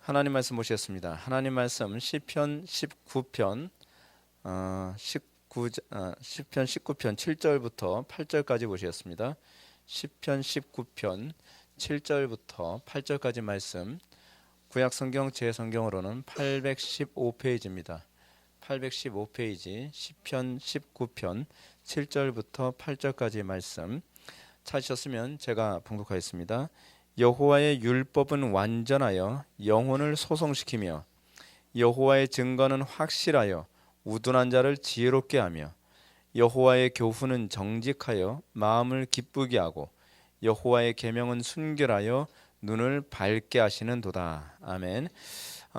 하나님 말씀 보시겠습니다. 하나님 말씀 시편 19편 10편 19편 7절부터 8절까지 보시겠습니다. 시편 19편 7절부터 8절까지 말씀, 구약 성경 제 성경으로는 815페이지입니다. 815페이지 시편 19편 7절부터 8절까지 말씀 찾으셨으면 제가 봉독하겠습니다. 여호와의 율법은 완전하여 영혼을 소성시키며 여호와의 증거는 확실하여 우둔한 자를 지혜롭게 하며 여호와의 교훈은 정직하여 마음을 기쁘게 하고 여호와의 계명은 순결하여 눈을 밝게 하시는도다. 아멘.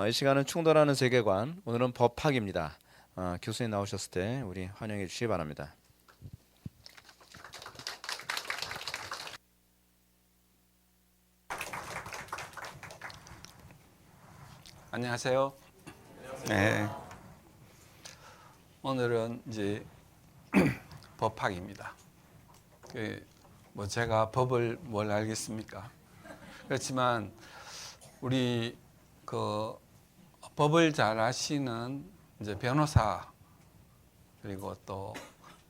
이 시간은 충돌하는 세계관, 오늘은 법학입니다. 교수님 나오셨을 때 우리 환영해 주시기 바랍니다. 안녕하세요. 네. 오늘은 이제 법학입니다. 뭐 제가 법을 뭘 알겠습니까? 그렇지만 우리 법을 잘 아시는 이제 변호사 그리고 또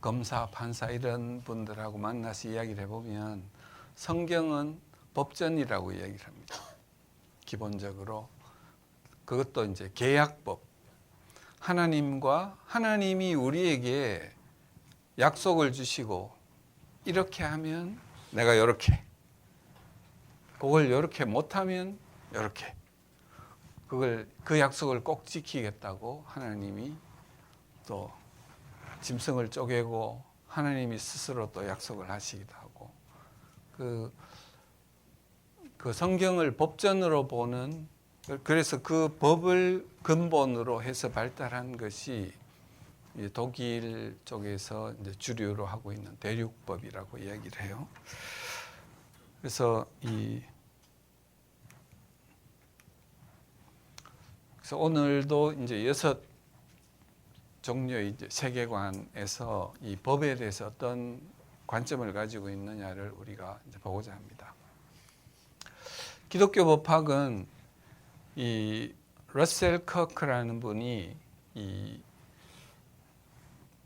검사, 판사 이런 분들하고 만나서 이야기를 해보면 성경은 법전이라고 이야기를 합니다. 기본적으로. 그것도 이제 계약법. 하나님이 우리에게 약속을 주시고 이렇게 하면 내가 이렇게, 그걸 이렇게 못하면 이렇게, 그 약속을 꼭 지키겠다고 하나님이 또 짐승을 쪼개고 하나님이 스스로 또 약속을 하시기도 하고, 그 성경을 법전으로 보는, 그래서 그 법을 근본으로 해서 발달한 것이 독일 쪽에서 이제 주류로 하고 있는 대륙법이라고 이야기를 해요. 그래서 오늘도 이제 6 종류의 이제 세계관에서 이 법에 대해서 어떤 관점을 가지고 있느냐를 우리가 이제 보고자 합니다. 기독교 법학은 이 러셀 커크라는 분이 이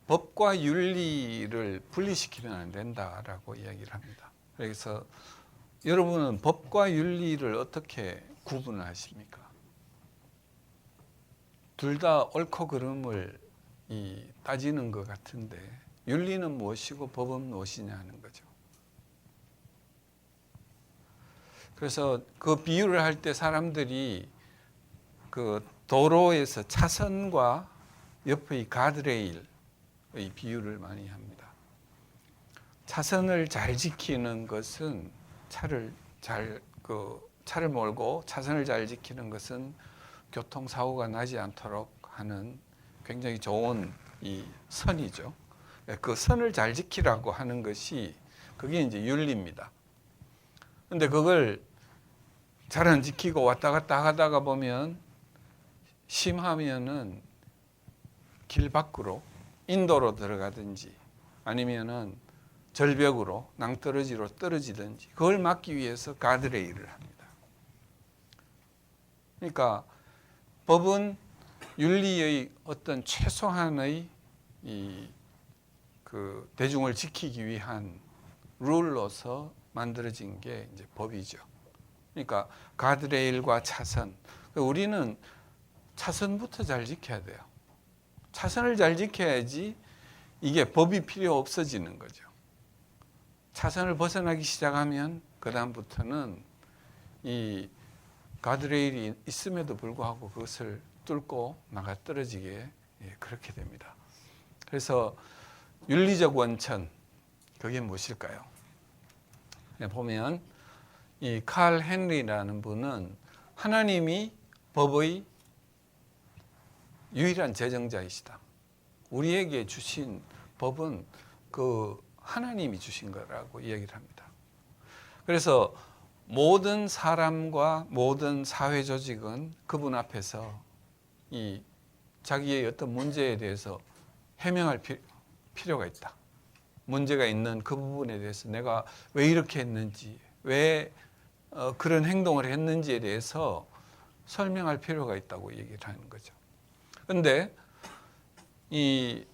법과 윤리를 분리시키면 안 된다라고 이야기를 합니다. 그래서 여러분은 법과 윤리를 어떻게 구분하십니까? 둘 다 옳고 그름을 따지는 것 같은데 윤리는 무엇이고 법은 무엇이냐 하는 거죠. 그래서 그 비유를 할 때 사람들이 그 도로에서 차선과 옆의 가드레일의 비유를 많이 합니다. 차선을 잘 지키는 것은 차를 몰고 차선을 잘 지키는 것은 교통사고가 나지 않도록 하는 굉장히 좋은 이 선이죠. 그 선을 잘 지키라고 하는 것이 그게 이제 윤리입니다. 근데 그걸 잘 안 지키고 왔다 갔다 하다가 보면 심하면은 길 밖으로 인도로 들어가든지 아니면은 절벽으로 낭떠러지로 떨어지든지 그걸 막기 위해서 가드레일을 합니다. 그러니까 법은 윤리의 어떤 최소한의 그 대중을 지키기 위한 룰로서 만들어진 게 이제 법이죠. 그러니까 가드레일과 차선. 우리는 차선부터 잘 지켜야 돼요. 차선을 잘 지켜야지 이게 법이 필요 없어지는 거죠. 차선을 벗어나기 시작하면 그 다음부터는 이 가드레일이 있음에도 불구하고 그것을 뚫고 나가 떨어지게 그렇게 됩니다. 그래서 윤리적 원천, 그게 무엇일까요? 보면 이 칼 헨리라는 분은 하나님이 법의 유일한 제정자이시다. 우리에게 주신 법은 그 하나님이 주신 거라고 이야기를 합니다. 그래서 모든 사람과 모든 사회 조직은 그분 앞에서 이 자기의 어떤 문제에 대해서 해명할 필요가 있다. 문제가 있는 그 부분에 대해서 내가 왜 이렇게 했는지, 왜 그런 행동을 했는지에 대해서 설명할 필요가 있다고 얘기를 하는 거죠. 그런데 이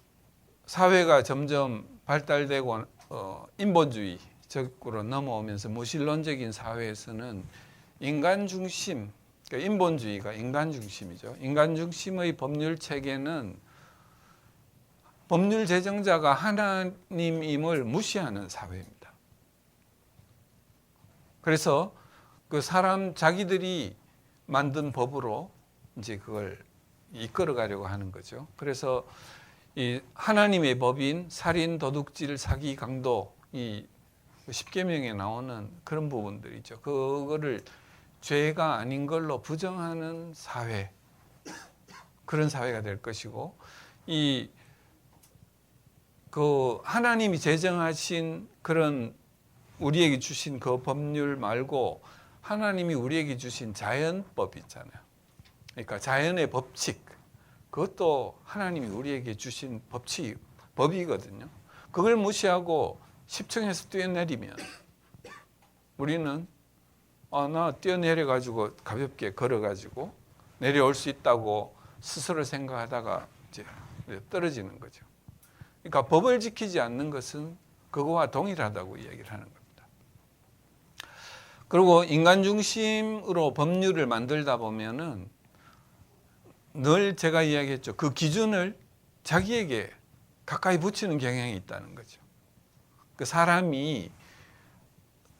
사회가 점점 발달되고 인본주의적으로 넘어오면서 무신론적인 사회에서는 인간 중심, 그러니까 인본주의가 인간 중심이죠. 인간 중심의 법률 체계는 법률 제정자가 하나님임을 무시하는 사회입니다. 그래서 그 사람 자기들이 만든 법으로 이제 그걸 이끌어 가려고 하는 거죠. 그래서 이 하나님의 법인 살인, 도둑질, 사기, 강도 이 십계명에 나오는 그런 부분들이죠. 그거를 죄가 아닌 걸로 부정하는 사회, 그런 사회가 될 것이고, 이 그 하나님이 제정하신 그런 우리에게 주신 그 법률 말고 하나님이 우리에게 주신 자연법 있잖아요. 그러니까 자연의 법칙, 그것도 하나님이 우리에게 주신 법이거든요. 그걸 무시하고 10층에서 뛰어내리면 우리는 나 뛰어내려가지고 가볍게 걸어가지고 내려올 수 있다고 스스로 생각하다가 이제 떨어지는 거죠. 그러니까 법을 지키지 않는 것은 그거와 동일하다고 이야기를 하는 겁니다. 그리고 인간 중심으로 법률을 만들다 보면은 늘 제가 이야기했죠. 그 기준을 자기에게 가까이 붙이는 경향이 있다는 거죠. 그 사람이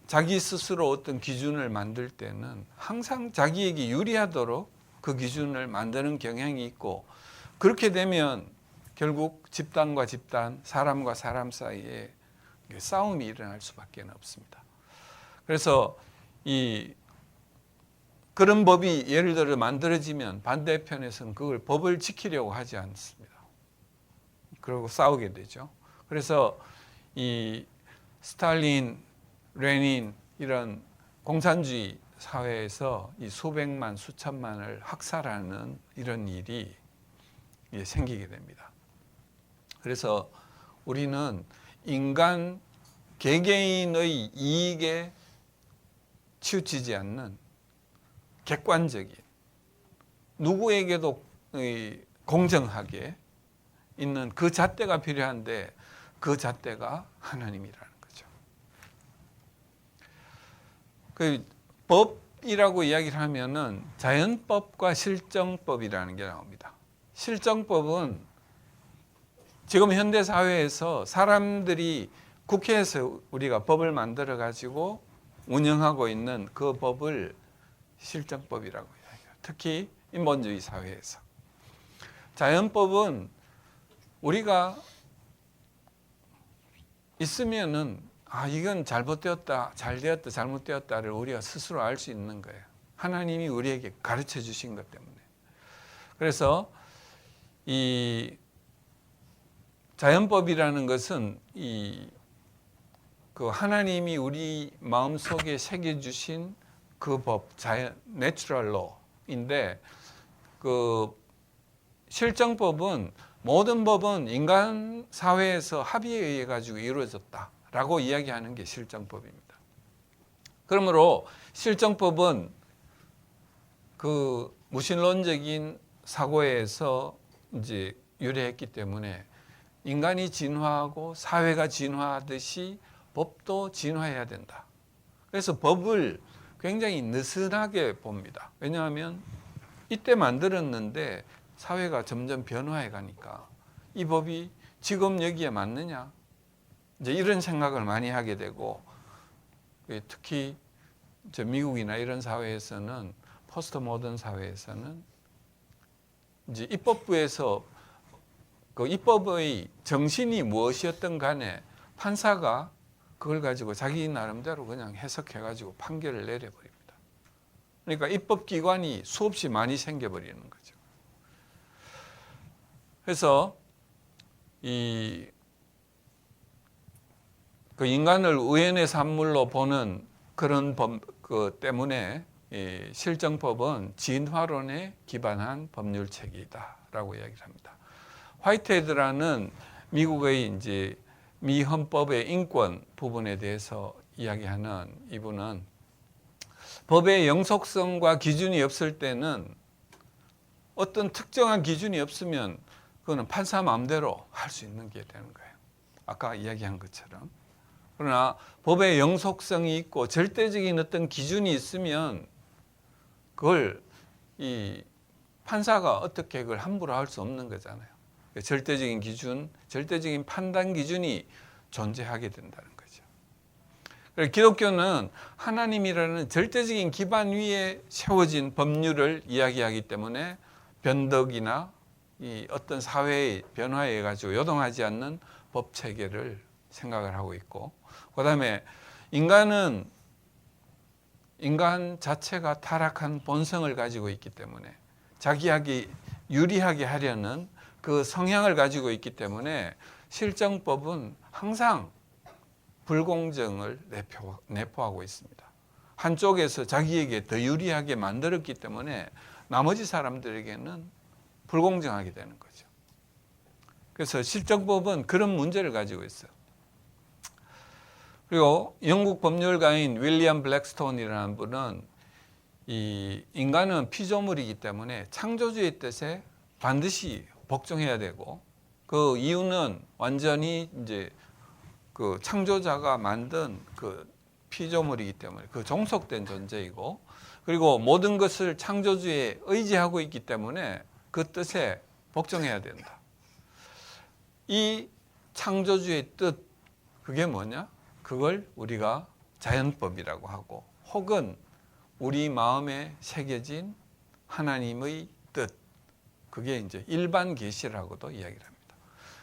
자기 스스로 어떤 기준을 만들 때는 항상 자기에게 유리하도록 그 기준을 만드는 경향이 있고, 그렇게 되면 결국 집단과 집단, 사람과 사람 사이에 싸움이 일어날 수밖에 없습니다. 그래서 그런 법이 예를 들어 만들어지면 반대편에서는 그걸 법을 지키려고 하지 않습니다. 그리고 싸우게 되죠. 그래서 이 스탈린, 레닌 이런 공산주의 사회에서 이 수백만, 수천만을 학살하는 이런 일이 생기게 됩니다. 그래서 우리는 인간 개개인의 이익에 치우치지 않는 객관적인, 누구에게도 공정하게 있는 그 잣대가 필요한데, 그 잣대가 하나님이라는 거죠. 그 법이라고 이야기를 하면은 자연법과 실정법이라는 게 나옵니다. 실정법은 지금 현대 사회에서 사람들이 국회에서 우리가 법을 만들어 가지고 운영하고 있는 그 법을 실정법이라고 이야기해요. 특히 인본주의 사회에서. 자연법은 우리가 있으면은 이건 잘못되었다, 잘되었다, 잘못되었다를 우리가 스스로 알 수 있는 거예요. 하나님이 우리에게 가르쳐 주신 것 때문에. 그래서 이 자연법이라는 것은 그 하나님이 우리 마음속에 새겨주신 그 법, 내추럴 로인데, 그 실정법은 모든 법은 인간 사회에서 합의에 의해 가지고 이루어졌다라고 이야기하는 게 실정법입니다. 그러므로 실정법은 그 무신론적인 사고에서 이제 유래했기 때문에 인간이 진화하고 사회가 진화하듯이 법도 진화해야 된다. 그래서 법을 굉장히 느슨하게 봅니다. 왜냐하면 이때 만들었는데 사회가 점점 변화해 가니까 이 법이 지금 여기에 맞느냐, 이제 이런 생각을 많이 하게 되고, 특히 미국이나 이런 사회에서는, 포스트 모던 사회에서는 이제 입법부에서 그 입법의 정신이 무엇이었든 간에 판사가 그걸 가지고 자기 나름대로 그냥 해석해 가지고 판결을 내려버립니다. 그러니까 입법기관이 수없이 많이 생겨버리는 거죠. 그래서 그 인간을 우연의 산물로 보는 그런 법 때문에 실정법은 진화론에 기반한 법률 체계이다라고 이야기를 합니다. 화이트헤드라는 미국의 이제 미 헌법의 인권 부분에 대해서 이야기하는 이분은 법의 영속성과 기준이 없을 때는 어떤 특정한 기준이 없으면 그거는 판사 마음대로 할 수 있는 게 되는 거예요. 아까 이야기한 것처럼. 그러나 법의 영속성이 있고 절대적인 어떤 기준이 있으면 그걸 이 판사가 어떻게 그걸 함부로 할 수 없는 거잖아요. 절대적인 기준, 절대적인 판단 기준이 존재하게 된다는 거죠. 그래서 기독교는 하나님이라는 절대적인 기반 위에 세워진 법률을 이야기하기 때문에 변덕이나 이 어떤 사회의 변화에 의해 가지고 요동하지 않는 법 체계를 생각을 하고 있고, 그다음에 인간 자체가 타락한 본성을 가지고 있기 때문에 자기에게 유리하게 하려는 그 성향을 가지고 있기 때문에 실정법은 항상 불공정을 내포하고 있습니다. 한쪽에서 자기에게 더 유리하게 만들었기 때문에 나머지 사람들에게는 불공정하게 되는 거죠. 그래서 실정법은 그런 문제를 가지고 있어요. 그리고 영국 법률가인 윌리엄 블랙스톤이라는 분은 이 인간은 피조물이기 때문에 창조주의 뜻에 반드시 복종해야 되고, 그 이유는 완전히 이제 그 창조자가 만든 그 피조물이기 때문에 그 종속된 존재이고, 그리고 모든 것을 창조주에 의지하고 있기 때문에 그 뜻에 복종해야 된다. 이 창조주의 뜻, 그게 뭐냐? 그걸 우리가 자연법이라고 하고, 혹은 우리 마음에 새겨진 하나님의 뜻, 그게 이제 일반 계시라고도 이야기를 합니다.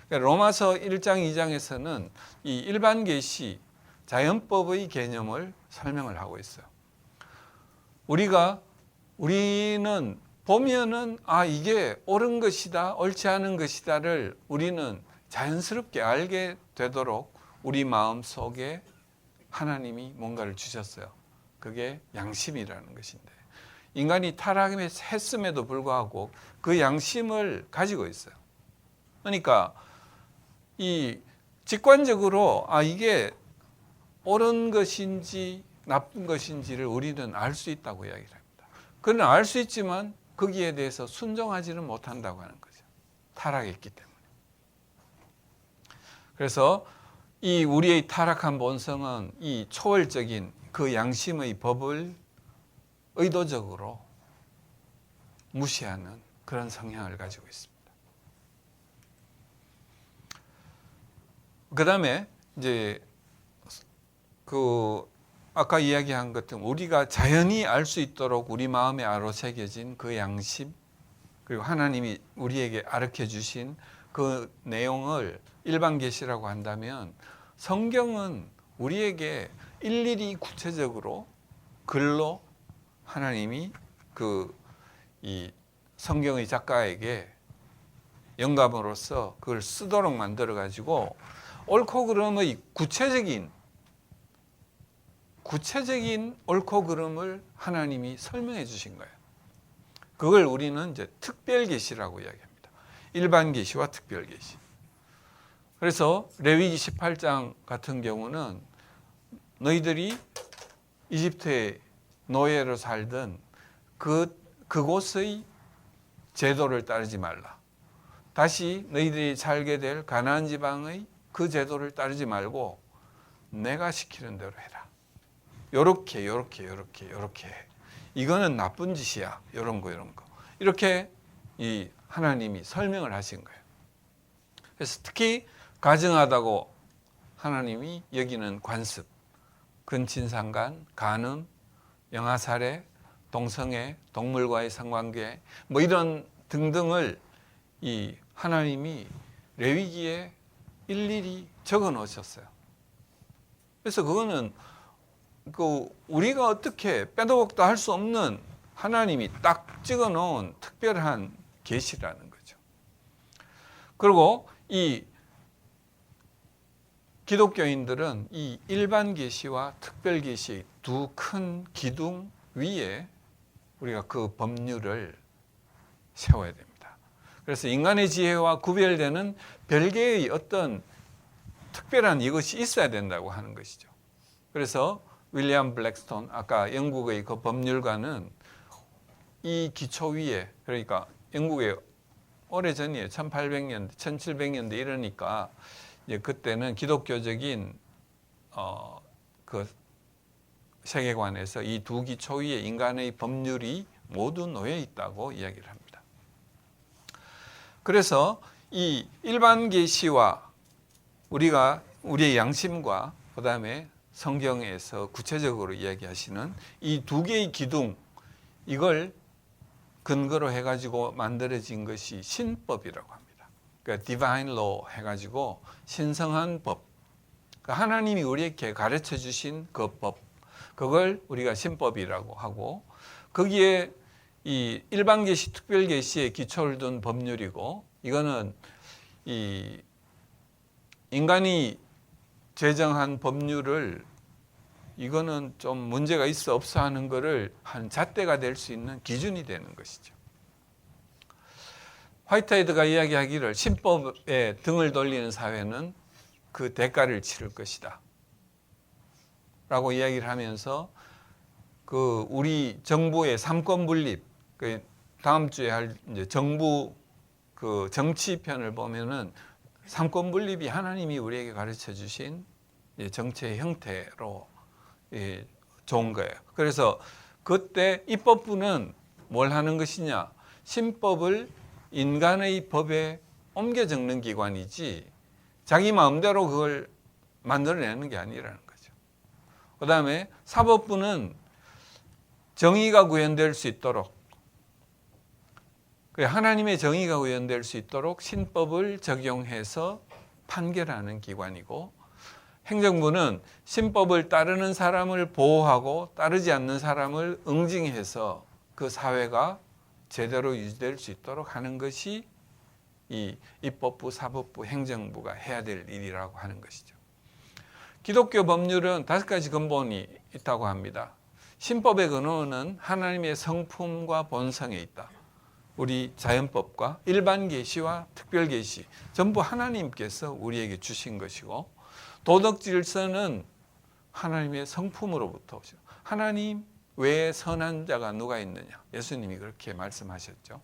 그러니까 로마서 1장 2장에서는 이 일반 계시, 자연법의 개념을 설명을 하고 있어요. 우리는 보면은 이게 옳은 것이다, 옳지 않은 것이다를 우리는 자연스럽게 알게 되도록 우리 마음 속에 하나님이 뭔가를 주셨어요. 그게 양심이라는 것인데, 인간이 타락했음에도 불구하고 그 양심을 가지고 있어요. 그러니까 이 직관적으로 이게 옳은 것인지 나쁜 것인지를 우리는 알 수 있다고 이야기를 합니다. 그러나 알 수 있지만 거기에 대해서 순종하지는 못한다고 하는 거죠. 타락했기 때문에. 그래서 이 우리의 타락한 본성은 이 초월적인 그 양심의 법을 의도적으로 무시하는 그런 성향을 가지고 있습니다. 그다음에 이제 아까 이야기한 것처럼 우리가 자연히 알 수 있도록 우리 마음에 아로새겨진 그 양심, 그리고 하나님이 우리에게 가르쳐 주신 그 내용을 일반 계시라고 한다면, 성경은 우리에게 일일이 구체적으로 글로 하나님이 이 성경의 작가에게 영감으로써 그걸 쓰도록 만들어 가지고 옳고 그름의 구체적인 옳고 그름을 하나님이 설명해 주신 거예요. 그걸 우리는 이제 특별 계시라고 이야기합니다. 일반 계시와 특별 계시. 그래서 레위기 18장 같은 경우는 너희들이 이집트의 노예로 살던 그곳의 제도를 따르지 말라. 다시 너희들이 살게 될 가나안 지방의 그 제도를 따르지 말고 내가 시키는 대로 해라. 요렇게 이거는 나쁜 짓이야. 이런 거 이렇게 이 하나님이 설명을 하신 거예요. 그래서 특히 가증하다고 하나님이 여기는 관습, 근친상간, 간음, 영아살해, 동성애, 동물과의 성관계, 뭐 이런 등등을 이 하나님이 레위기에 일일이 적어 놓으셨어요. 그래서 그거는 우리가 어떻게 빼도 박도 할 수 없는 하나님이 딱 찍어 놓은 특별한 계시라는 거죠. 그리고 이 기독교인들은 이 일반 계시와 특별 계시 두 큰 기둥 위에 우리가 그 법률을 세워야 됩니다. 그래서 인간의 지혜와 구별되는 별개의 어떤 특별한 이것이 있어야 된다고 하는 것이죠. 그래서 윌리엄 블랙스톤, 아까 영국의 그 법률가는 이 기초 위에, 그러니까 영국의 오래전이에요. 1800년대, 1700년대 이러니까 이제 그때는 기독교적인 그 세계관에서 이 두 기초 위에 인간의 법률이 모두 놓여 있다고 이야기를 합니다. 그래서 이 일반 계시와 우리의 양심과 그다음에 성경에서 구체적으로 이야기하시는 이 두 개의 기둥, 이걸 근거로 해가지고 만들어진 것이 신법이라고 합니다. 그러니까 divine law 해가지고 신성한 법, 그러니까 하나님이 우리에게 가르쳐 주신 그 법, 그걸 우리가 신법이라고 하고, 거기에 이 일반 계시, 특별 계시에 기초를 둔 법률이고, 이거는 이 인간이 제정한 법률을 이거는 좀 문제가 있어 없어 하는 것을 한 잣대가 될 수 있는 기준이 되는 것이죠. 화이트헤드가 이야기하기를 신법에 등을 돌리는 사회는 그 대가를 치를 것이다 라고 이야기를 하면서 그 우리 정부의 삼권 분립, 그 다음 주에 할 이제 정부 그 정치편을 보면은 삼권 분립이 하나님이 우리에게 가르쳐 주신 정치의 형태로 좋은 거예요. 그래서 그때 입법부는 뭘 하는 것이냐? 신법을 인간의 법에 옮겨 적는 기관이지 자기 마음대로 그걸 만들어내는 게 아니라는 거죠. 그 다음에 사법부는 정의가 구현될 수 있도록, 하나님의 정의가 구현될 수 있도록 신법을 적용해서 판결하는 기관이고, 행정부는 신법을 따르는 사람을 보호하고 따르지 않는 사람을 응징해서 그 사회가 제대로 유지될 수 있도록 하는 것이 이 입법부, 사법부, 행정부가 해야 될 일이라고 하는 것이죠. 기독교 법률은 5가지 근본이 있다고 합니다. 신법의 근원은 하나님의 성품과 본성에 있다. 우리 자연법과 일반 계시와 특별 계시 전부 하나님께서 우리에게 주신 것이고, 도덕 질서는 하나님의 성품으로부터 오죠. 하나님 외에 선한 자가 누가 있느냐? 예수님이 그렇게 말씀하셨죠.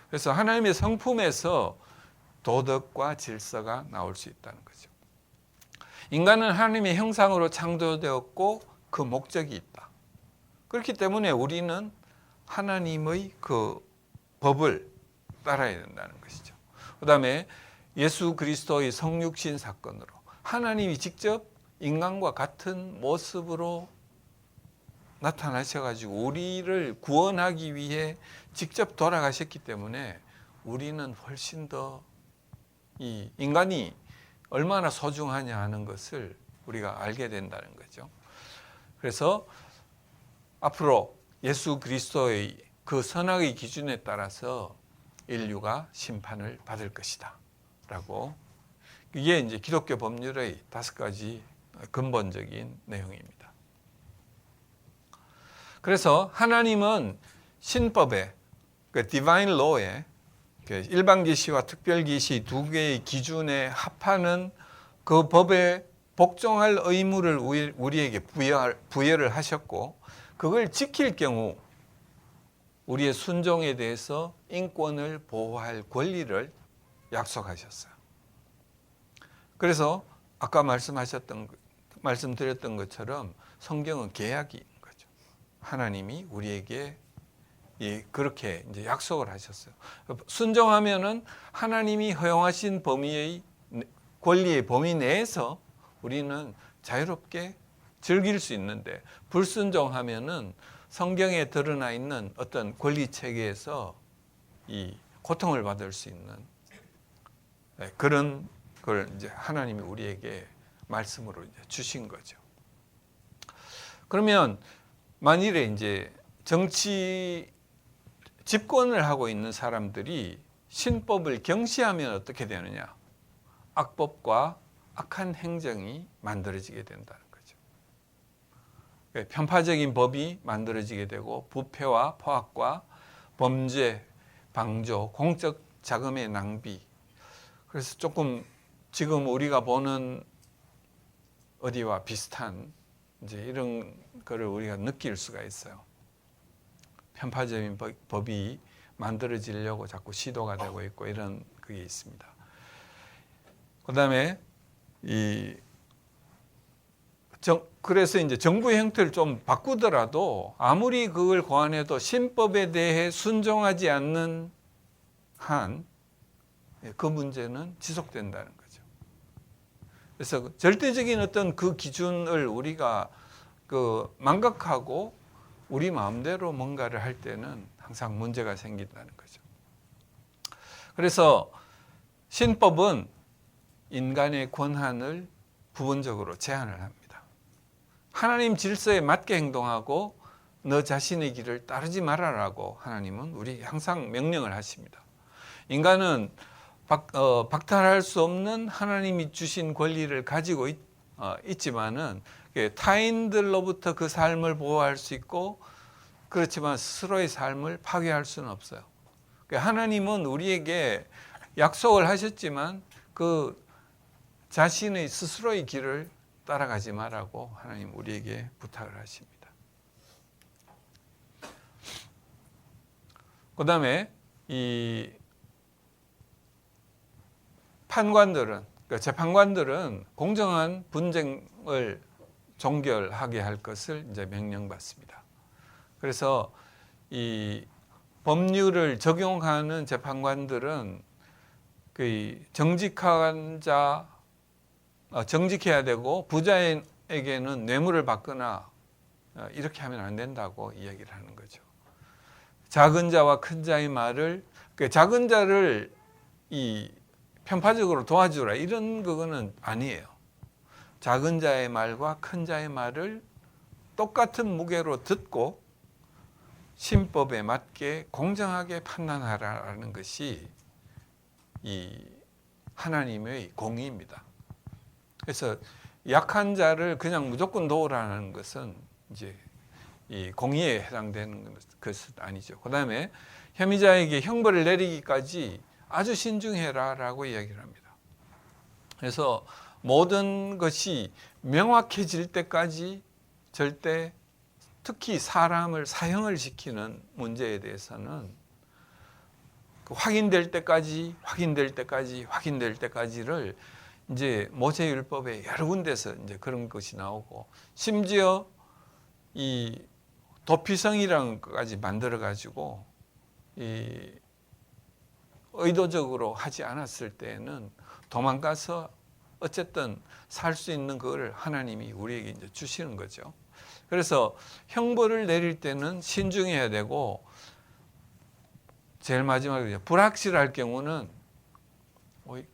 그래서 하나님의 성품에서 도덕과 질서가 나올 수 있다는 거죠. 인간은 하나님의 형상으로 창조되었고 그 목적이 있다. 그렇기 때문에 우리는 하나님의 그 법을 따라야 된다는 것이죠. 그 다음에 예수 그리스도의 성육신 사건으로 하나님이 직접 인간과 같은 모습으로 나타나셔가지고 우리를 구원하기 위해 직접 돌아가셨기 때문에 우리는 훨씬 더 이 인간이 얼마나 소중하냐 하는 것을 우리가 알게 된다는 거죠. 그래서 앞으로 예수 그리스도의 그 선악의 기준에 따라서 인류가 심판을 받을 것이다 라고, 이게 이제 기독교 법률의 5가지 근본적인 내용입니다. 그래서 하나님은 신법에, 그 디바인 로에, 일반 계시와 특별 계시 2개의 기준에 합하는 그 법에 복종할 의무를 우리에게 부여를 하셨고, 그걸 지킬 경우 우리의 순종에 대해서 인권을 보호할 권리를 약속하셨어요. 그래서 아까 말씀드렸던 것처럼 성경은 계약인 거죠. 하나님이 우리에게 그렇게 이제 약속을 하셨어요. 순종하면은 하나님이 허용하신 범위의 권리의 범위 내에서 우리는 자유롭게 즐길 수 있는데, 불순종하면은 성경에 드러나 있는 어떤 권리 체계에서 이 고통을 받을 수 있는 그런 걸 이제 하나님이 우리에게 말씀으로 이제 주신 거죠. 그러면 만일에 이제 정치 집권을 하고 있는 사람들이 신법을 경시하면 어떻게 되느냐? 악법과 악한 행정이 만들어지게 된다는 거죠. 편파적인 법이 만들어지게 되고, 부패와 포악과 범죄, 방조, 공적 자금의 낭비. 그래서 조금 지금 우리가 보는 어디와 비슷한 이제 이런 거를 우리가 느낄 수가 있어요. 편파적인 법이 만들어지려고 자꾸 시도가 되고 있고 이런 그게 있습니다. 그다음에 그래서 이제 정부의 형태를 좀 바꾸더라도 아무리 그걸 고안해도 신법에 대해 순종하지 않는 한 그 문제는 지속된다는 거죠. 그래서 절대적인 어떤 그 기준을 우리가 그 망각하고 우리 마음대로 뭔가를 할 때는 항상 문제가 생긴다는 거죠. 그래서 신법은 인간의 권한을 부분적으로 제한을 합니다. 하나님 질서에 맞게 행동하고 너 자신의 길을 따르지 말아라고 하나님은 우리 항상 명령을 하십니다. 인간은 박탈할 수 없는 하나님이 주신 권리를 가지고 있지만은 타인들로부터 그 삶을 보호할 수 있고 그렇지만 스스로의 삶을 파괴할 수는 없어요. 하나님은 우리에게 약속을 하셨지만 그 자신의 스스로의 길을 따라가지 말라고 하나님 우리에게 부탁을 하십니다. 그 다음에 이 판관들은, 그러니까 재판관들은 공정한 분쟁을 종결하게 할 것을 이제 명령받습니다. 그래서 이 법률을 적용하는 재판관들은 그 정직해야 되고 부자에게는 뇌물을 받거나 이렇게 하면 안 된다고 이야기를 하는 거죠. 작은 자와 큰 자의 말을, 작은 자를 편파적으로 도와주라 이런 그거는 아니에요. 작은 자의 말과 큰 자의 말을 똑같은 무게로 듣고 신법에 맞게 공정하게 판단하라는 것이 이 하나님의 공의입니다. 그래서 약한 자를 그냥 무조건 도우라는 것은 이제 이 공의에 해당되는 것은 아니죠. 그다음에 혐의자에게 형벌을 내리기까지 아주 신중해라라고 이야기를 합니다. 그래서 모든 것이 명확해질 때까지 절대 특히 사람을 사형을 시키는 문제에 대해서는 확인될 때까지를 이제 모세율법에 여러 군데서 이제 그런 것이 나오고 심지어 이 도피성이라는 것까지 만들어 가지고 이 의도적으로 하지 않았을 때에는 도망가서 어쨌든 살 수 있는 그걸 하나님이 우리에게 이제 주시는 거죠. 그래서 형벌을 내릴 때는 신중해야 되고 제일 마지막에 불확실할 경우는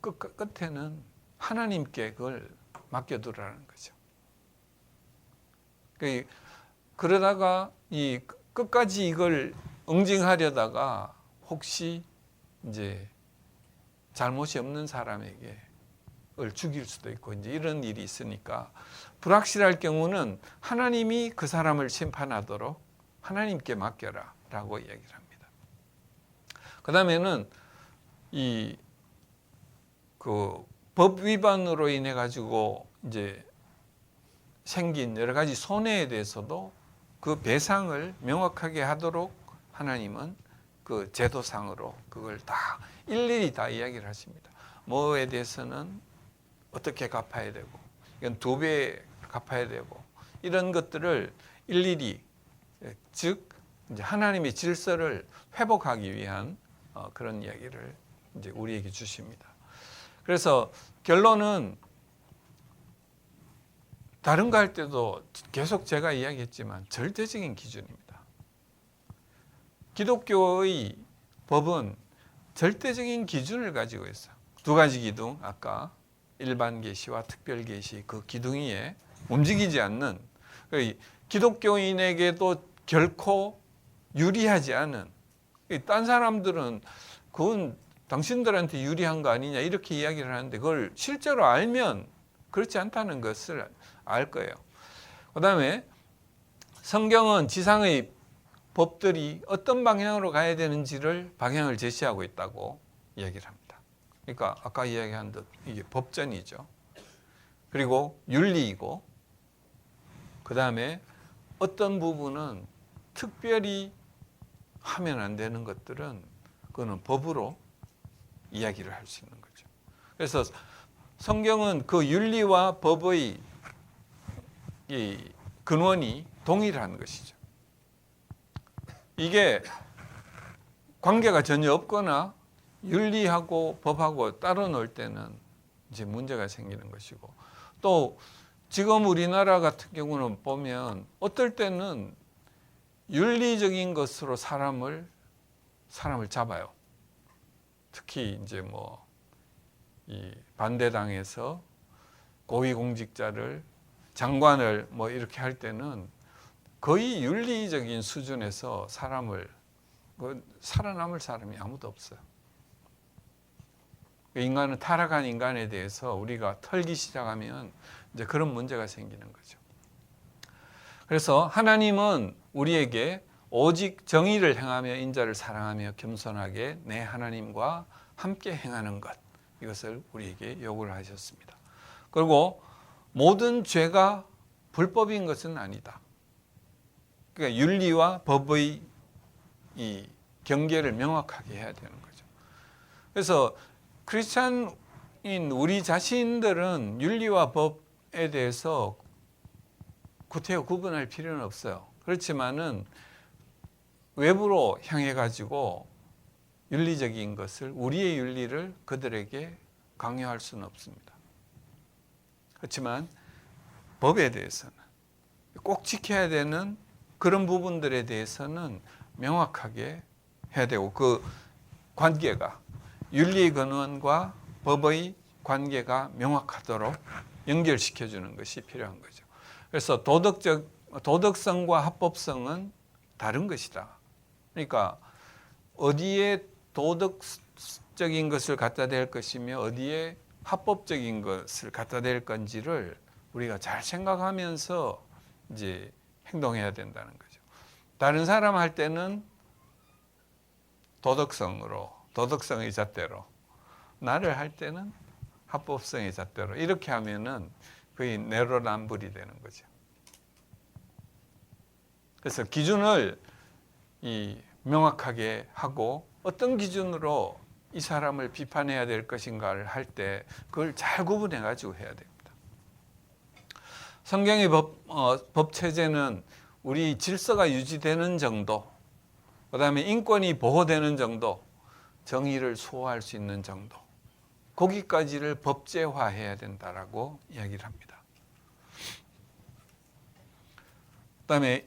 끝에는 하나님께 그걸 맡겨두라는 거죠. 그러다가 이 끝까지 이걸 응징하려다가 혹시 이제 잘못이 없는 사람에게 죽일 수도 있고 이제 이런 일이 있으니까 불확실할 경우는 하나님이 그 사람을 심판하도록 하나님께 맡겨라라고 이야기를 합니다. 그 다음에는 법 위반으로 인해 가지고 이제 생긴 여러 가지 손해에 대해서도 그 배상을 명확하게 하도록 하나님은 그 제도상으로 그걸 다 일일이 다 이야기를 하십니다. 뭐에 대해서는 어떻게 갚아야 되고, 이건 2배 갚아야 되고, 이런 것들을 일일이, 즉 이제 하나님의 질서를 회복하기 위한 그런 이야기를 이제 우리에게 주십니다. 그래서 결론은 다른 거 할 때도 계속 제가 이야기했지만 절대적인 기준입니다. 기독교의 법은 절대적인 기준을 가지고 있어요. 2가지 기둥, 아까 일반 계시와 특별 계시 그 기둥 위에 움직이지 않는 기독교인에게도 결코 유리하지 않은, 딴 사람들은 그건 당신들한테 유리한 거 아니냐 이렇게 이야기를 하는데 그걸 실제로 알면 그렇지 않다는 것을 알 거예요. 그 다음에 성경은 지상의 법들이 어떤 방향으로 가야 되는지를 방향을 제시하고 있다고 이야기를 합니다. 그러니까 아까 이야기한 듯 이게 법전이죠. 그리고 윤리이고 그 다음에 어떤 부분은 특별히 하면 안 되는 것들은 그거는 법으로 이야기를 할 수 있는 거죠. 그래서 성경은 그 윤리와 법의 이 근원이 동일한 것이죠. 이게 관계가 전혀 없거나 윤리하고 법하고 따로 놀 때는 이제 문제가 생기는 것이고, 또 지금 우리나라 같은 경우는 보면 어떨 때는 윤리적인 것으로 사람을 잡아요. 특히 이제 뭐 이 반대당에서 고위공직자를 장관을 뭐 이렇게 할 때는 거의 윤리적인 수준에서 사람을 살아남을 사람이 아무도 없어요. 인간은 타락한 인간에 대해서 우리가 털기 시작하면 이제 그런 문제가 생기는 거죠. 그래서 하나님은 우리에게 오직 정의를 행하며 인자를 사랑하며 겸손하게 내 하나님과 함께 행하는 것, 이것을 우리에게 요구를 하셨습니다. 그리고 모든 죄가 불법인 것은 아니다. 그러니까 윤리와 법의 이 경계를 명확하게 해야 되는 거죠. 그래서 크리스찬인 우리 자신들은 윤리와 법에 대해서 구태여 구분할 필요는 없어요. 그렇지만은 외부로 향해 가지고 윤리적인 것을, 우리의 윤리를 그들에게 강요할 수는 없습니다. 그렇지만 법에 대해서는, 꼭 지켜야 되는 그런 부분들에 대해서는 명확하게 해야 되고, 그 관계가, 윤리의 근원과 법의 관계가 명확하도록 연결시켜주는 것이 필요한 거죠. 그래서 도덕성과 합법성은 다른 것이다. 그러니까 어디에 도덕적인 것을 갖다 댈 것이며 어디에 합법적인 것을 갖다 댈 건지를 우리가 잘 생각하면서 이제 행동해야 된다는 거죠. 다른 사람 할 때는 도덕성의 잣대로, 나를 할 때는 합법성의 잣대로, 이렇게 하면은 거의 내로남불이 되는 거죠. 그래서 기준을 명확하게 하고 어떤 기준으로 이 사람을 비판해야 될 것인가를 할 때 그걸 잘 구분해 가지고 해야 됩니다. 성경의 법 체제는 우리 질서가 유지되는 정도, 그 다음에 인권이 보호되는 정도, 정의를 수호할 수 있는 정도, 거기까지를 법제화해야 된다라고 이야기를 합니다. 그 다음에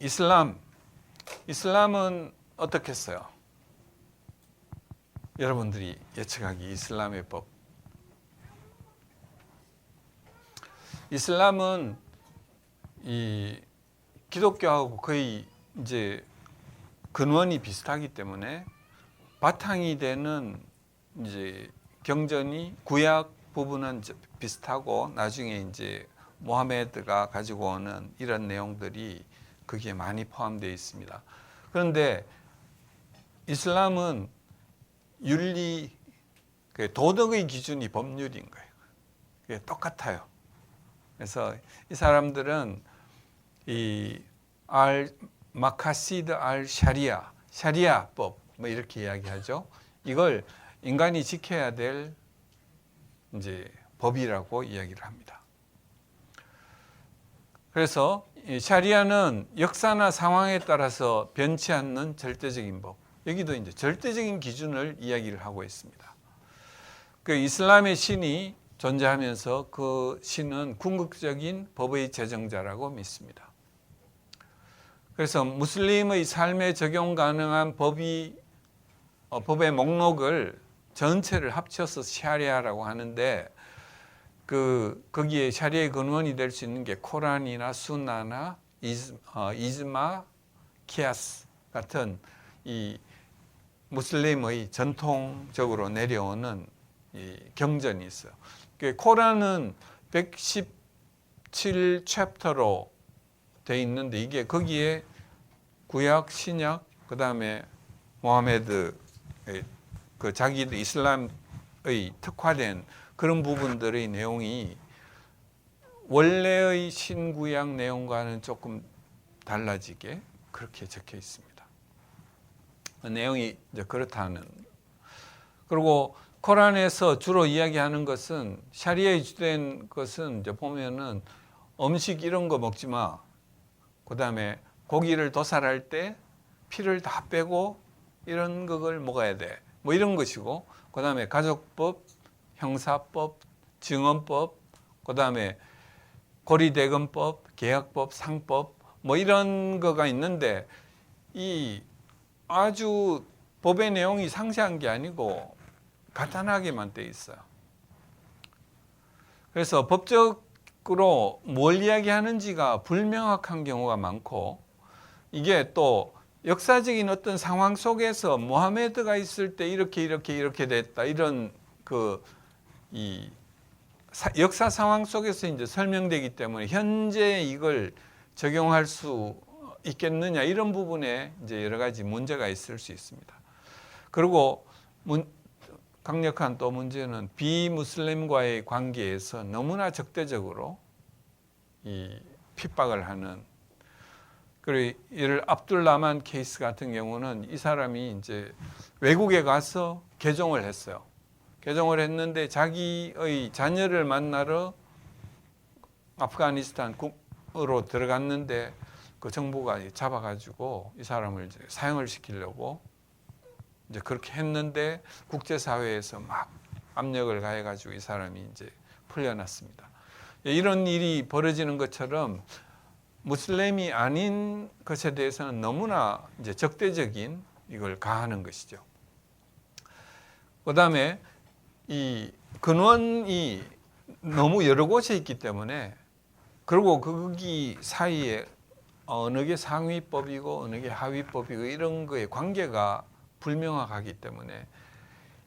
이슬람은 어떻게 했어요? 여러분들이 예측하기 이슬람의 법. 이슬람은 이 기독교하고 거의 이제 근원이 비슷하기 때문에 바탕이 되는 이제 경전이 구약 부분은 비슷하고 나중에 이제 모하메드가 가지고 오는 이런 내용들이 거기에 많이 포함되어 있습니다. 그런데 이슬람은 윤리, 도덕의 기준이 법률인 거예요. 그게 똑같아요. 그래서 이 사람들은 이 마카시드 샤리아법 뭐 이렇게 이야기하죠. 이걸 인간이 지켜야 될 이제 법이라고 이야기를 합니다. 그래서 이 샤리아는 역사나 상황에 따라서 변치 않는 절대적인 법. 여기도 이제 절대적인 기준을 이야기를 하고 있습니다. 그 이슬람의 신이 존재하면서 그 신은 궁극적인 법의 제정자라고 믿습니다. 그래서 무슬림의 삶에 적용 가능한 법의 목록을 전체를 합쳐서 샤리아라고 하는데, 거기에 샤리아의 근원이 될 수 있는 게 코란이나 순나나 이즈마, 키아스 같은 이 무슬림의 전통적으로 내려오는 이 경전이 있어요. 코란은 117챕터로 돼 있는데, 이게 거기에 구약, 신약, 그 다음에 모하메드, 그 자기들 이슬람의 특화된 그런 부분들의 내용이 원래의 신구약 내용과는 조금 달라지게 그렇게 적혀 있습니다. 내용이 이제 그렇다는. 그리고 코란에서 주로 이야기하는 것은 샤리아에 주된 것은 이제 보면은 음식 이런 거 먹지 마. 그다음에 고기를 도살할 때 피를 다 빼고 이런 것을 먹어야 돼. 뭐 이런 것이고, 그다음에 가족법, 형사법, 증언법, 그다음에 고리대금법, 계약법, 상법 뭐 이런 거가 있는데 이 아주 법의 내용이 상세한 게 아니고 간단하게만 돼 있어요. 그래서 법적으로 뭘 이야기하는지가 불명확한 경우가 많고, 이게 또 역사적인 어떤 상황 속에서 모하메드가 있을 때 이렇게 됐다, 이런 이 역사 상황 속에서 이제 설명되기 때문에 현재 이걸 적용할 수 있겠느냐, 이런 부분에 이제 여러 가지 문제가 있을 수 있습니다. 그리고 강력한 또 문제는 비무슬림과의 관계에서 너무나 적대적으로 이 핍박을 하는. 그리고 예를 압둘라만 케이스 같은 경우는 이 사람이 이제 외국에 가서 개종을 했어요. 개종을 했는데 자기의 자녀를 만나러 아프가니스탄으로 들어갔는데 그 정부가 잡아가지고 이 사람을 이제 사형을 시키려고 이제 그렇게 했는데 국제사회에서 막 압력을 가해가지고 이 사람이 이제 풀려났습니다. 이런 일이 벌어지는 것처럼 무슬림이 아닌 것에 대해서는 너무나 이제 적대적인 이걸 가하는 것이죠. 그다음에 이 근원이 너무 여러 곳에 있기 때문에, 그리고 거기 사이에 어느 게 상위법이고 어느 게 하위법이고 이런 거의 관계가 불명확하기 때문에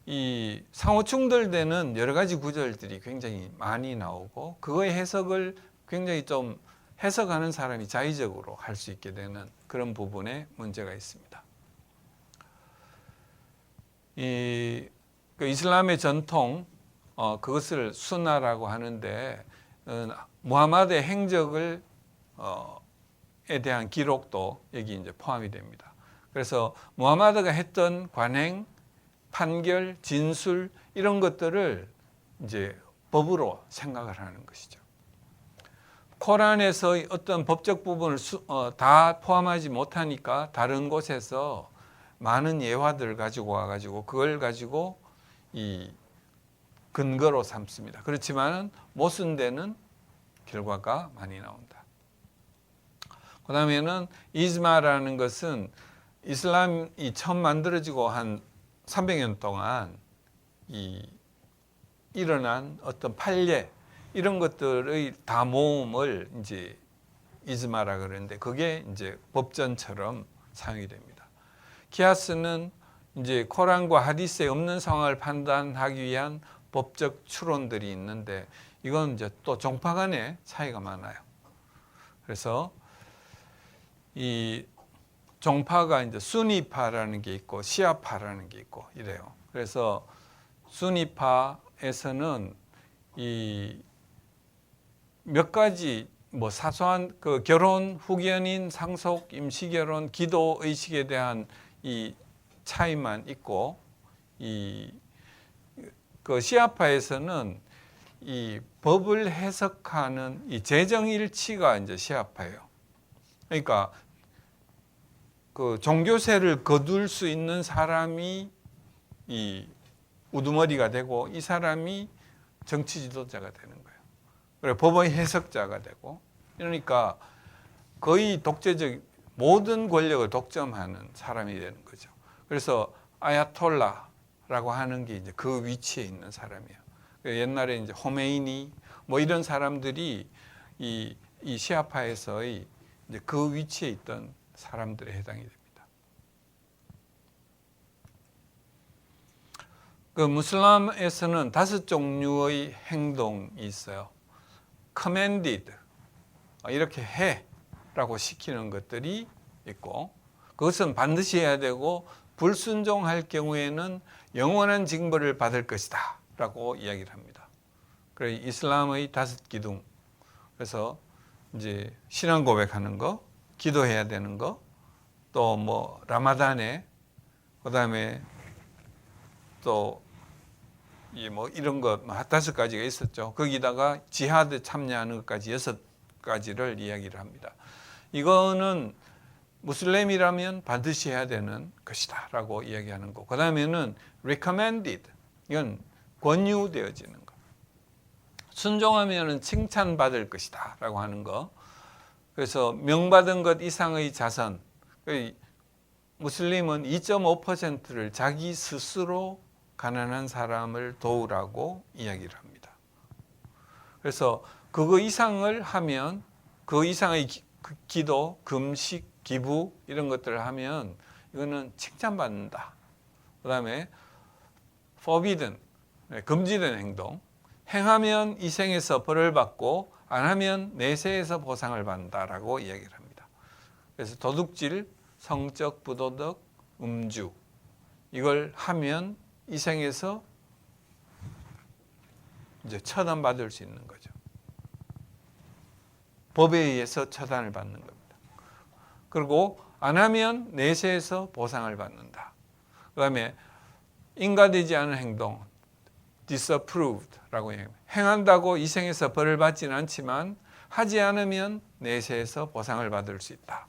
이 상호 충돌되는 여러 가지 구절들이 굉장히 많이 나오고, 그거의 해석을 굉장히 좀 해석하는 사람이 자의적으로 할 수 있게 되는 그런 부분에 문제가 있습니다. 그 이슬람의 전통, 그것을 수나라고 하는데, 무하마드의 행적을 에 대한 기록도 여기 이제 포함이 됩니다. 그래서 무하마드가 했던 관행, 판결, 진술 이런 것들을 이제 법으로 생각을 하는 것이죠. 코란에서 어떤 법적 부분을 다 포함하지 못하니까 다른 곳에서 많은 예화들을 가지고 와가지고 그걸 가지고 이 근거로 삼습니다. 그렇지만 모순되는 결과가 많이 나온다. 그 다음에는 이즈마라는 것은 이슬람이 처음 만들어지고 한 300년 동안 일어난 어떤 판례 이런 것들의 다 모음을 이제 이즈마라 그러는데, 그게 이제 법전처럼 사용이 됩니다. 키아스는 이제 코란과 하디스에 없는 상황을 판단하기 위한 법적 추론들이 있는데, 이건 이제 또 종파 간의 차이가 많아요. 그래서 이 종파가 이제 수니파라는 게 있고 시아파라는 게 있고 이래요. 그래서 수니파에서는 이 몇 가지 뭐 사소한 그 결혼, 후견인, 상속, 임시결혼, 기도 의식에 대한 이 차이만 있고, 그 시아파에서는 이 법을 해석하는 이 재정일치가 이제 시아파예요. 그러니까 그 종교세를 거둘 수 있는 사람이 이 우두머리가 되고, 이 사람이 정치 지도자가 되는 거예요. 그리고 법의 해석자가 되고, 그러니까 거의 독재적 모든 권력을 독점하는 사람이 되는 거죠. 그래서 아야톨라라고 하는 게 이제 그 위치에 있는 사람이에요. 옛날에 이제 호메이니 뭐 이런 사람들이 이 시아파에서의 이제 그 위치에 있던 사람들에 해당이 됩니다. 그 무슬림에서는 5 종류의 행동이 있어요. commanded, 이렇게 해라고 시키는 것들이 있고, 그것은 반드시 해야 되고 불순종할 경우에는 영원한 징벌을 받을 것이다 라고 이야기를 합니다. 그래서 이슬람의 5 기둥, 그래서 이제 신앙 고백하는 거, 기도해야 되는 거, 또 뭐 라마단에 그다음에 또 이 뭐 이런 거 5가지가 있었죠. 거기다가 지하드 참여하는 것까지 6가지를 이야기를 합니다. 이거는 무슬림이라면 반드시 해야 되는 것이다라고 이야기하는 거. 그다음에는 recommended, 이건 권유되어지는 거. 순종하면은 칭찬받을 것이다라고 하는 거. 그래서 명받은 것 이상의 자선. 무슬림은 2.5%를 자기 스스로 가난한 사람을 도우라고 이야기를 합니다. 그래서 그거 이상을 하면, 그 이상의 기도, 금식, 기부 이런 것들을 하면 이거는 칭찬받는다. 그 다음에 forbidden, 금지된 행동, 행하면 이 생에서 벌을 받고 안 하면 내세에서 보상을 받는다라고 이야기를 합니다. 그래서 도둑질, 성적 부도덕, 음주, 이걸 하면 이 생에서 이제 처단받을 수 있는 거죠. 법에 의해서 처단을 받는 겁니다. 그리고 안 하면 내세에서 보상을 받는다. 그 다음에 인가되지 않은 행동, disapproved라고 얘기합니다. 행한다고 이 생에서 벌을 받지는 않지만 하지 않으면 내세에서 보상을 받을 수 있다.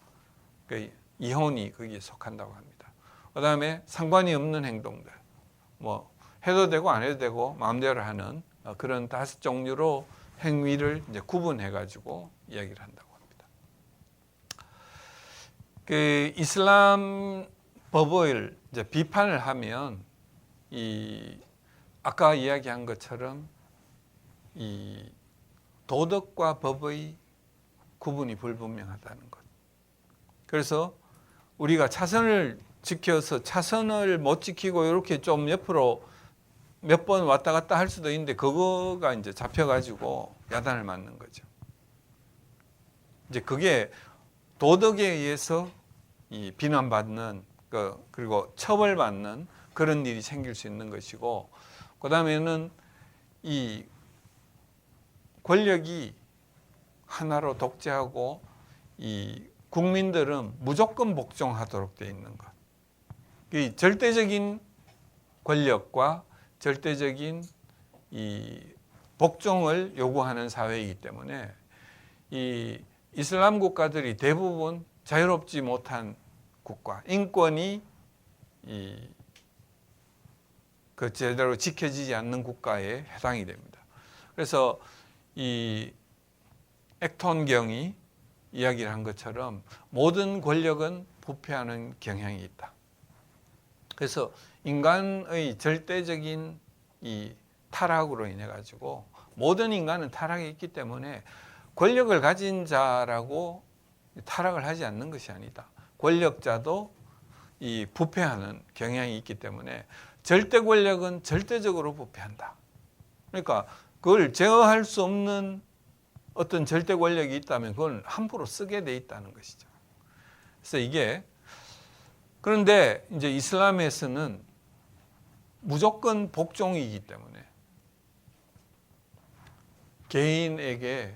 그러니까 이혼이 거기에 속한다고 합니다. 그 다음에 상관이 없는 행동들, 뭐 해도 되고 안 해도 되고 마음대로 하는 그런 5종류로 행위를 이제 구분해가지고 이야기를 한다고 합니다. 그 이슬람 법을 이제 비판을 하면 이 아까 이야기한 것처럼 이 도덕과 법의 구분이 불분명하다는 것. 그래서 우리가 차선을 지켜서 차선을 못 지키고 이렇게 좀 옆으로 몇 번 왔다 갔다 할 수도 있는데 그거가 이제 잡혀가지고 야단을 맞는 거죠. 이제 그게 도덕에 의해서 이 비난받는 그리고 처벌받는 그런 일이 생길 수 있는 것이고, 그 다음에는 이 권력이 하나로 독재하고 이 국민들은 무조건 복종하도록 되어 있는 것. 이 절대적인 권력과 절대적인 이 복종을 요구하는 사회이기 때문에 이 이슬람 국가들이 대부분 자유롭지 못한 국가, 인권이 그 제대로 지켜지지 않는 국가에 해당이 됩니다. 그래서 이 액톤경이 이야기를 한 것처럼 모든 권력은 부패하는 경향이 있다. 그래서 인간의 절대적인 이 타락으로 인해 가지고 모든 인간은 타락이 있기 때문에 권력을 가진 자라고 타락을 하지 않는 것이 아니다. 권력자도 이 부패하는 경향이 있기 때문에 절대 권력은 절대적으로 부패한다. 그러니까 그걸 제어할 수 없는 어떤 절대 권력이 있다면 그걸 함부로 쓰게 돼 있다는 것이죠. 그래서 이게 그런데 이제 이슬람에서는 무조건 복종이기 때문에 개인에게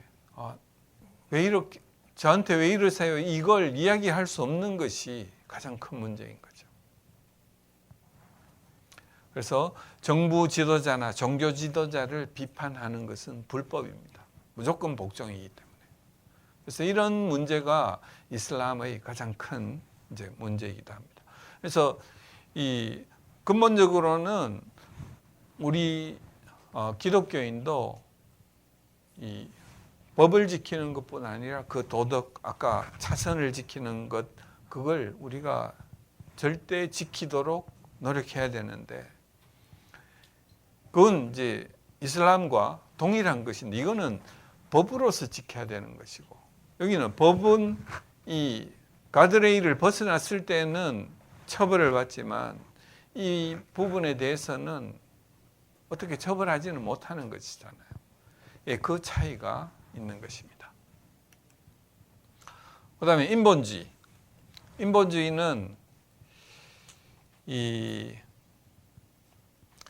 왜 이렇게 저한테 왜 이러세요? 이걸 이야기할 수 없는 것이 가장 큰 문제인 거죠. 그래서 정부 지도자나 종교 지도자를 비판하는 것은 불법입니다. 무조건 복종이기 때문에. 그래서 이런 문제가 이슬람의 가장 큰 이제 문제이기도 합니다. 그래서 이 근본적으로는 우리 기독교인도 이 법을 지키는 것뿐 아니라 그 도덕, 아까 차선을 지키는 것, 그걸 우리가 절대 지키도록 노력해야 되는데, 그건 이제 이슬람과 동일한 것인데, 이거는 법으로서 지켜야 되는 것이고, 여기는 법은 이 가드레일을 벗어났을 때는 처벌을 받지만, 이 부분에 대해서는 어떻게 처벌하지는 못하는 것이잖아요. 예, 그 차이가 있는 것입니다. 그 다음에 인본주의. 인본주의는 이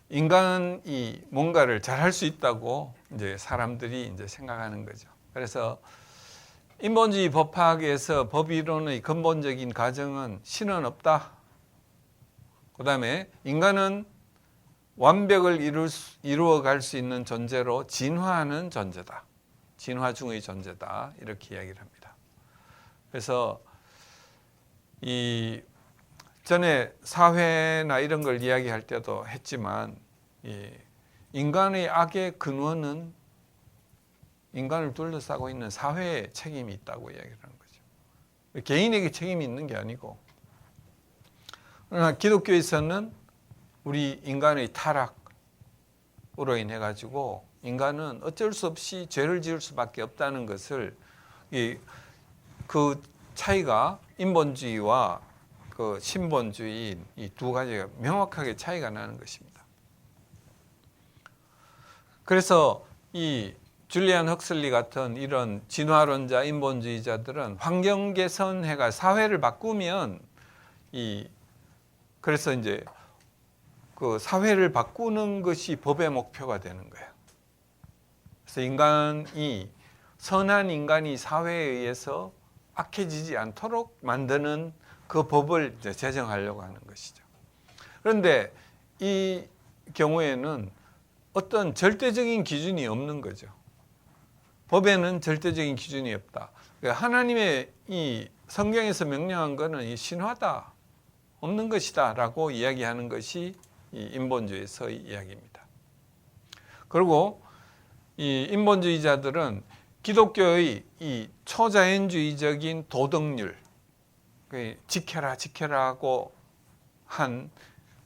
인간이 뭔가를 잘할 수 있다고 이제 사람들이 이제 생각하는 거죠. 그래서 인본주의 법학에서 법이론의 근본적인 가정은 신은 없다. 그 다음에 인간은 완벽을 이루어갈 수 있는 존재로 진화하는 존재다. 진화 중의 존재다. 이렇게 이야기를 합니다. 그래서 이 전에 사회나 이런 걸 이야기할 때도 했지만 이 인간의 악의 근원은 인간을 둘러싸고 있는 사회에 책임이 있다고 이야기를 하는 거죠. 개인에게 책임이 있는 게 아니고, 그러나 기독교에서는 우리 인간의 타락으로 인해 가지고 인간은 어쩔 수 없이 죄를 지을 수밖에 없다는 것을, 그 차이가 인본주의와 그 신본주의 이 두 가지가 명확하게 차이가 나는 것입니다. 그래서 이 줄리안 헉슬리 같은 이런 진화론자 인본주의자들은 환경 개선해가 사회를 바꾸면 그래서 이제 그 사회를 바꾸는 것이 법의 목표가 되는 거예요. 그래서 선한 인간이 사회에 의해서 악해지지 않도록 만드는 그 법을 이제 제정하려고 하는 것이죠. 그런데 이 경우에는 어떤 절대적인 기준이 없는 거죠. 법에는 절대적인 기준이 없다. 그러니까 하나님의 이 성경에서 명령한 것은 이 신화다, 없는 것이다 라고 이야기하는 것이 이 인본주의에서의 이야기입니다. 그리고 이 인본주의자들은 기독교의 이 초자연주의적인 도덕률, 지켜라 하고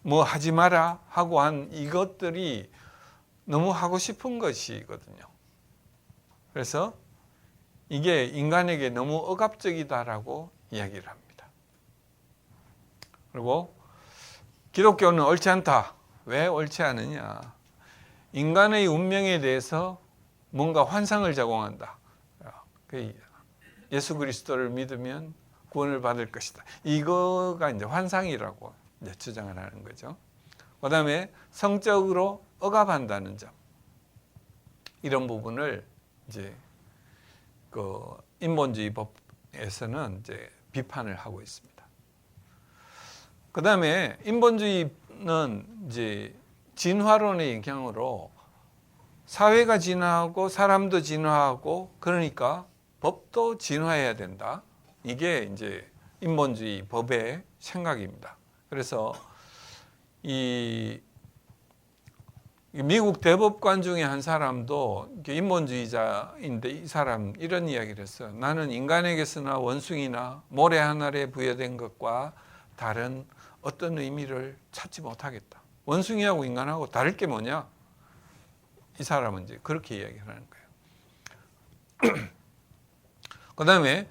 뭐 하지 마라 하고 한 이것들이 너무 하고 싶은 것이거든요. 그래서 이게 인간에게 너무 억압적이다라고 이야기를 합니다. 그리고 기독교는 옳지 않다. 왜 옳지 않느냐? 인간의 운명에 대해서 뭔가 환상을 제공한다. 예수 그리스도를 믿으면 구원을 받을 것이다. 이거가 이제 환상이라고 이제 주장을 하는 거죠. 그 다음에 성적으로 억압한다는 점. 이런 부분을 이제 그 인본주의 법에서는 이제 비판을 하고 있습니다. 그 다음에 인본주의는 이제 진화론의 영향으로 사회가 진화하고 사람도 진화하고 그러니까 법도 진화해야 된다. 이게 이제 인본주의 법의 생각입니다. 그래서 이 미국 대법관 중에 한 사람도 인본주의자인데 이 사람 이런 이야기를 했어요. 나는 인간에게서나 원숭이나 모래 하늘에 부여된 것과 다른 어떤 의미를 찾지 못하겠다. 원숭이하고 인간하고 다를 게 뭐냐? 이 사람은 이제 그렇게 이야기를 하는 거예요. 그 다음에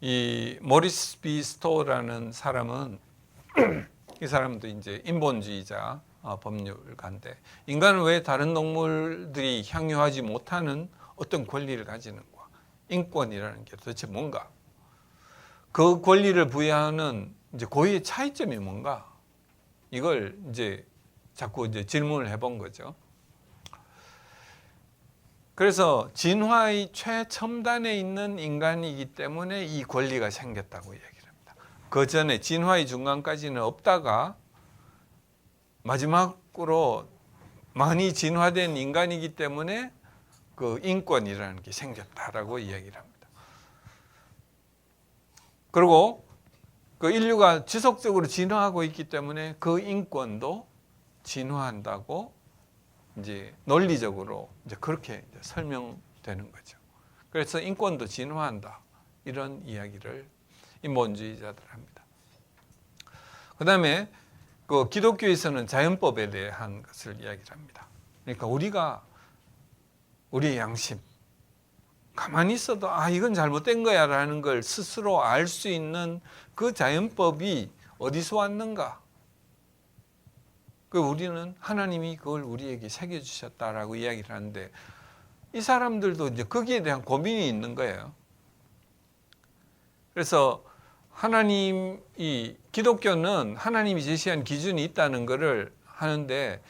이 모리스 B. 스토어라는 사람은 이 사람도 이제 인본주의자 법률가인데 인간은 왜 다른 동물들이 향유하지 못하는 어떤 권리를 가지는가? 인권이라는 게 도대체 뭔가? 그 권리를 부여하는 이제 고유의 차이점이 뭔가? 이걸 이제 자꾸 이제 질문을 해본 거죠. 그래서 진화의 최첨단에 있는 인간이기 때문에 이 권리가 생겼다고 얘기를 합니다. 그 전에 진화의 중간까지는 없다가 마지막으로 많이 진화된 인간이기 때문에 그 인권이라는 게 생겼다라고 이야기를 합니다. 그리고 그 인류가 지속적으로 진화하고 있기 때문에 그 인권도 진화한다고 이제 논리적으로 이제 그렇게 이제 설명되는 거죠. 그래서 인권도 진화한다. 이런 이야기를 인본주의자들 합니다. 그 다음에 그 기독교에서는 자연법에 대한 것을 이야기를 합니다. 그러니까 우리가 우리의 양심, 가만히 있어도 이건 잘못된 거야 라는 걸 스스로 알 수 있는 그 자연법이 어디서 왔는가? 우리는 하나님이 그걸 우리에게 새겨주셨다라고 이야기를 하는데 이 사람들도 이제 거기에 대한 고민이 있는 거예요. 그래서 기독교는 하나님이 제시한 기준이 있다는 것을 하는데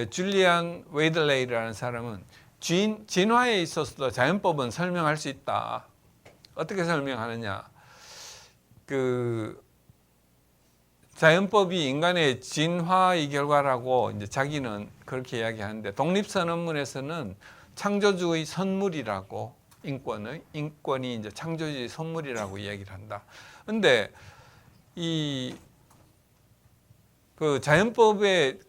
줄리안 웨이들레이라는 사람은 진화에 있어서도 자연법은 설명할 수 있다. 어떻게 설명하느냐? 그 자연법이 인간의 진화의 결과라고 이제 자기는 그렇게 이야기하는데, 독립선언문에서는 창조주의 선물이라고, 인권이 이제 창조주의 선물이라고 이야기를 한다. 근데 그 자연법의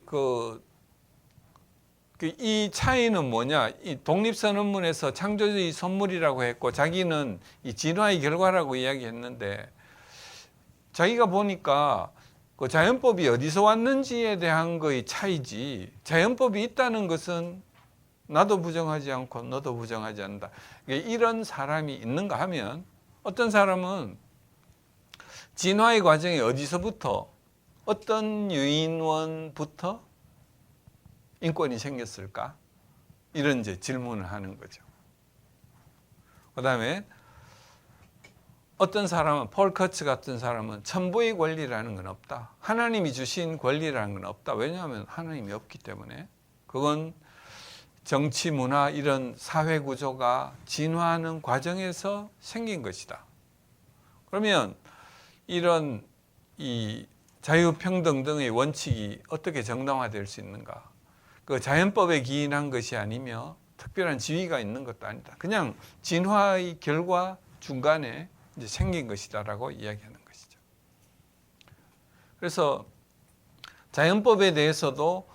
이 차이는 뭐냐? 이 독립선언문에서 창조주의 선물이라고 했고, 자기는 이 진화의 결과라고 이야기했는데, 자기가 보니까 그 자연법이 어디서 왔는지에 대한 거의 차이지, 자연법이 있다는 것은 나도 부정하지 않고 너도 부정하지 않는다. 이런 사람이 있는가 하면, 어떤 사람은 진화의 과정이 어디서부터, 어떤 유인원부터 인권이 생겼을까? 이런 이제 질문을 하는 거죠. 그 다음에 어떤 사람은, 폴 커츠 같은 사람은 천부의 권리라는 건 없다. 하나님이 주신 권리라는 건 없다. 왜냐하면 하나님이 없기 때문에. 그건 정치, 문화, 이런 사회 구조가 진화하는 과정에서 생긴 것이다. 그러면 이런 이 자유평등 등의 원칙이 어떻게 정당화될 수 있는가? 그 자연법에 기인한 것이 아니며 특별한 지위가 있는 것도 아니다. 그냥 진화의 결과 중간에 이제 생긴 것이다라고 이야기하는 것이죠. 그래서 자연법에 대해서도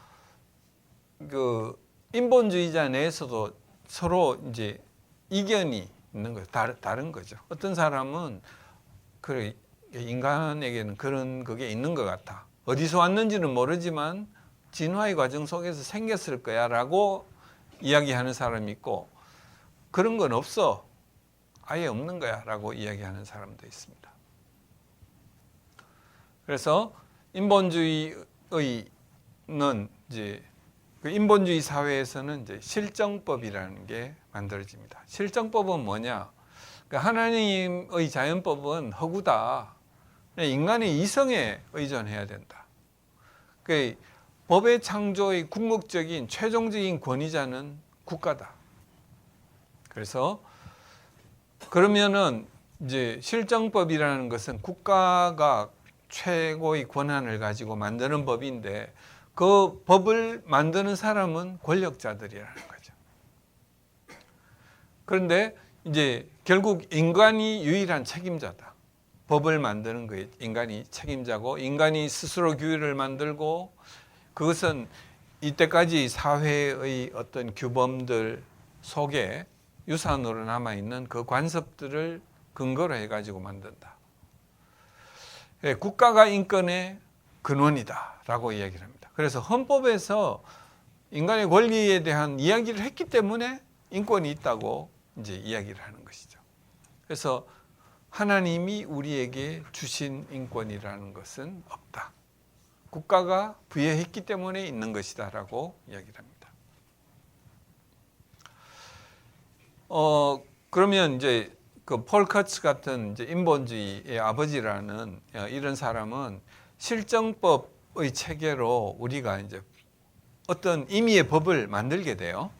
그 인본주의자 내에서도 서로 이제 이견이 있는 거죠. 다른 거죠. 어떤 사람은 그래, 인간에게는 그런 그게 있는 것 같아. 어디서 왔는지는 모르지만 진화의 과정 속에서 생겼을 거야 라고 이야기하는 사람이 있고, 그런 건 없어, 아예 없는 거야 라고 이야기하는 사람도 있습니다. 그래서 인본주의는 이제 그 인본주의 사회에서는 이제 실정법이라는 게 만들어집니다. 실정법은 뭐냐? 그러니까 하나님의 자연법은 허구다. 인간의 이성에 의존해야 된다. 그 법의 창조의 궁극적인 최종적인 권위자는 국가다. 그래서 그러면은 이제 실정법이라는 것은 국가가 최고의 권한을 가지고 만드는 법인데, 그 법을 만드는 사람은 권력자들이라는 거죠. 그런데 이제 결국 인간이 유일한 책임자다. 법을 만드는 거에 인간이 책임자고, 인간이 스스로 규율을 만들고, 그것은 이때까지 사회의 어떤 규범들 속에 유산으로 남아있는 그 관습들을 근거로 해가지고 만든다. 국가가 인권의 근원이다 라고 이야기를 합니다. 그래서 헌법에서 인간의 권리에 대한 이야기를 했기 때문에 인권이 있다고 이제 이야기를 하는 것이죠. 그래서 하나님이 우리에게 주신 인권이라는 것은 없다. 국가가 부여했기 때문에 있는 것이다 라고 이야기를 합니다. 그러면 이제 그 폴 커츠 같은 이제 인본주의의 아버지라는 이런 사람은 실정법의 체계로 우리가 이제 어떤 임의의 법을 만들게 돼요.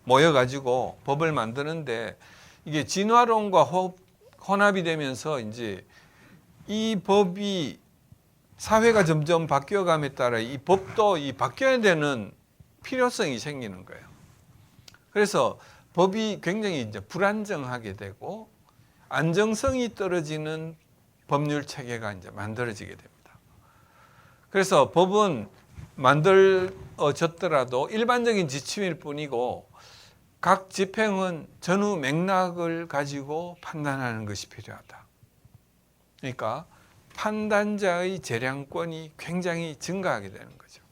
모여가지고 법을 만드는데, 이게 진화론과 혼합이 되면서 이제 이 법이 사회가 점점 바뀌어감에 따라 이 법도 바뀌어야 되는 필요성이 생기는 거예요. 그래서 법이 굉장히 이제 불안정하게 되고 안정성이 떨어지는 법률 체계가 이제 만들어지게 됩니다. 그래서 법은 만들어졌더라도 일반적인 지침일 뿐이고, 각 집행은 전후 맥락을 가지고 판단하는 것이 필요하다. 그러니까 판단자의 재량권이 굉장히 증가하게 되는 거죠.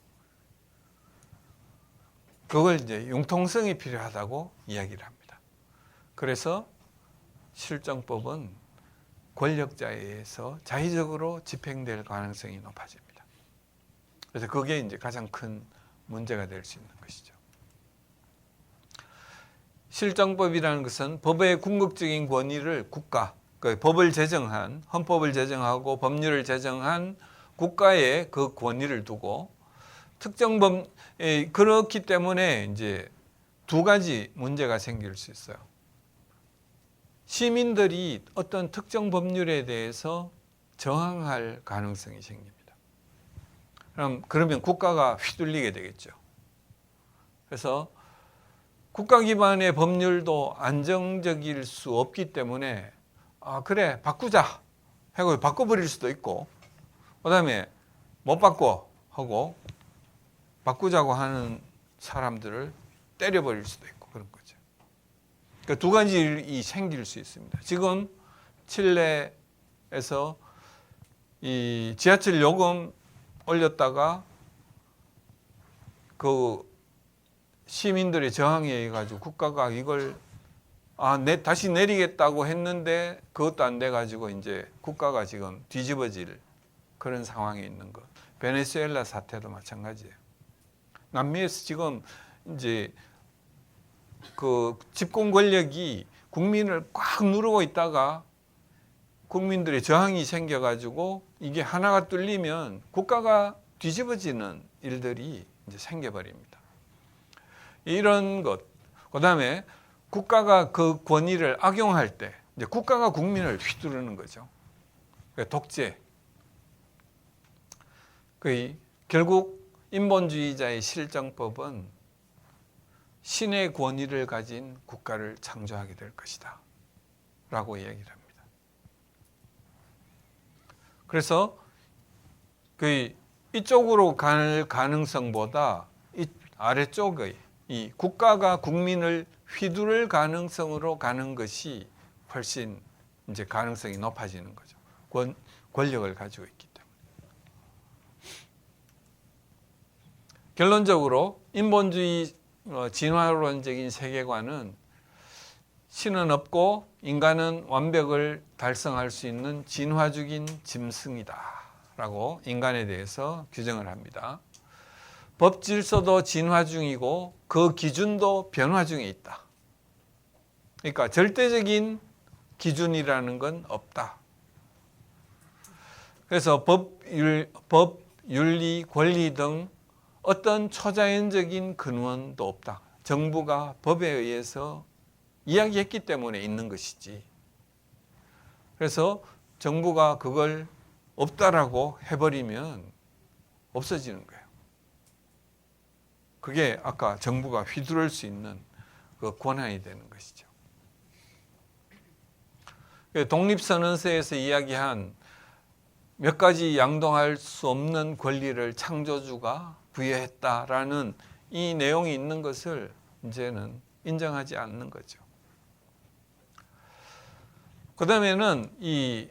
그걸 이제 융통성이 필요하다고 이야기를 합니다. 그래서 실정법은 권력자에 의해서 자의적으로 집행될 가능성이 높아집니다. 그래서 그게 이제 가장 큰 문제가 될 수 있는 것이죠. 실정법이라는 것은 법의 궁극적인 권위를 국가, 그 법을 제정한, 헌법을 제정하고 법률을 제정한 국가에 그 권위를 두고, 특정 그렇기 때문에 이제 두 가지 문제가 생길 수 있어요. 시민들이 어떤 특정 법률에 대해서 저항할 가능성이 생깁니다. 그러면 국가가 휘둘리게 되겠죠. 그래서 국가 기반의 법률도 안정적일 수 없기 때문에 그래 바꾸자 하고 바꿔버릴 수도 있고, 그 다음에 못 바꿔 하고 바꾸자고 하는 사람들을 때려버릴 수도 있고 그런 거죠. 그러니까 두 가지 일이 생길 수 있습니다. 지금 칠레에서 이 지하철 요금 올렸다가 그 시민들의 저항에 의해 가지고 국가가 이걸 다시 내리겠다고 했는데 그것도 안 돼 가지고 이제 국가가 지금 뒤집어질 그런 상황에 있는 것. 베네수엘라 사태도 마찬가지예요. 남미에서 지금 이제 그 집권 권력이 국민을 꽉 누르고 있다가 국민들의 저항이 생겨가지고 이게 하나가 뚫리면 국가가 뒤집어지는 일들이 이제 생겨버립니다. 이런 것, 그 다음에 국가가 그 권위를 악용할 때 이제 국가가 국민을 휘두르는 거죠. 그러니까 독재. 결국 인본주의자의 실정법은 신의 권위를 가진 국가를 창조하게 될 것이다 라고 얘기를 합니다. 그래서 이쪽으로 갈 가능성보다 이 아래쪽의 이 국가가 국민을 휘두를 가능성으로 가는 것이 훨씬 이제 가능성이 높아지는 거죠. 권력을 가지고 있기 때문에. 결론적으로 인본주의 진화론적인 세계관은 신은 없고 인간은 완벽을 달성할 수 있는 진화적인 짐승이다 라고 인간에 대해서 규정을 합니다. 법 질서도 진화 중이고 그 기준도 변화 중에 있다. 그러니까 절대적인 기준이라는 건 없다. 그래서 법, 윤리, 권리 등 어떤 초자연적인 근원도 없다. 정부가 법에 의해서 이야기했기 때문에 있는 것이지. 그래서 정부가 그걸 없다라고 해버리면 없어지는 거예요. 그게 아까 정부가 휘두를 수 있는 그 권한이 되는 것이죠. 독립선언서에서 이야기한 몇 가지 양동할 수 없는 권리를 창조주가 부여했다라는 이 내용이 있는 것을 이제는 인정하지 않는 거죠. 그 다음에는 이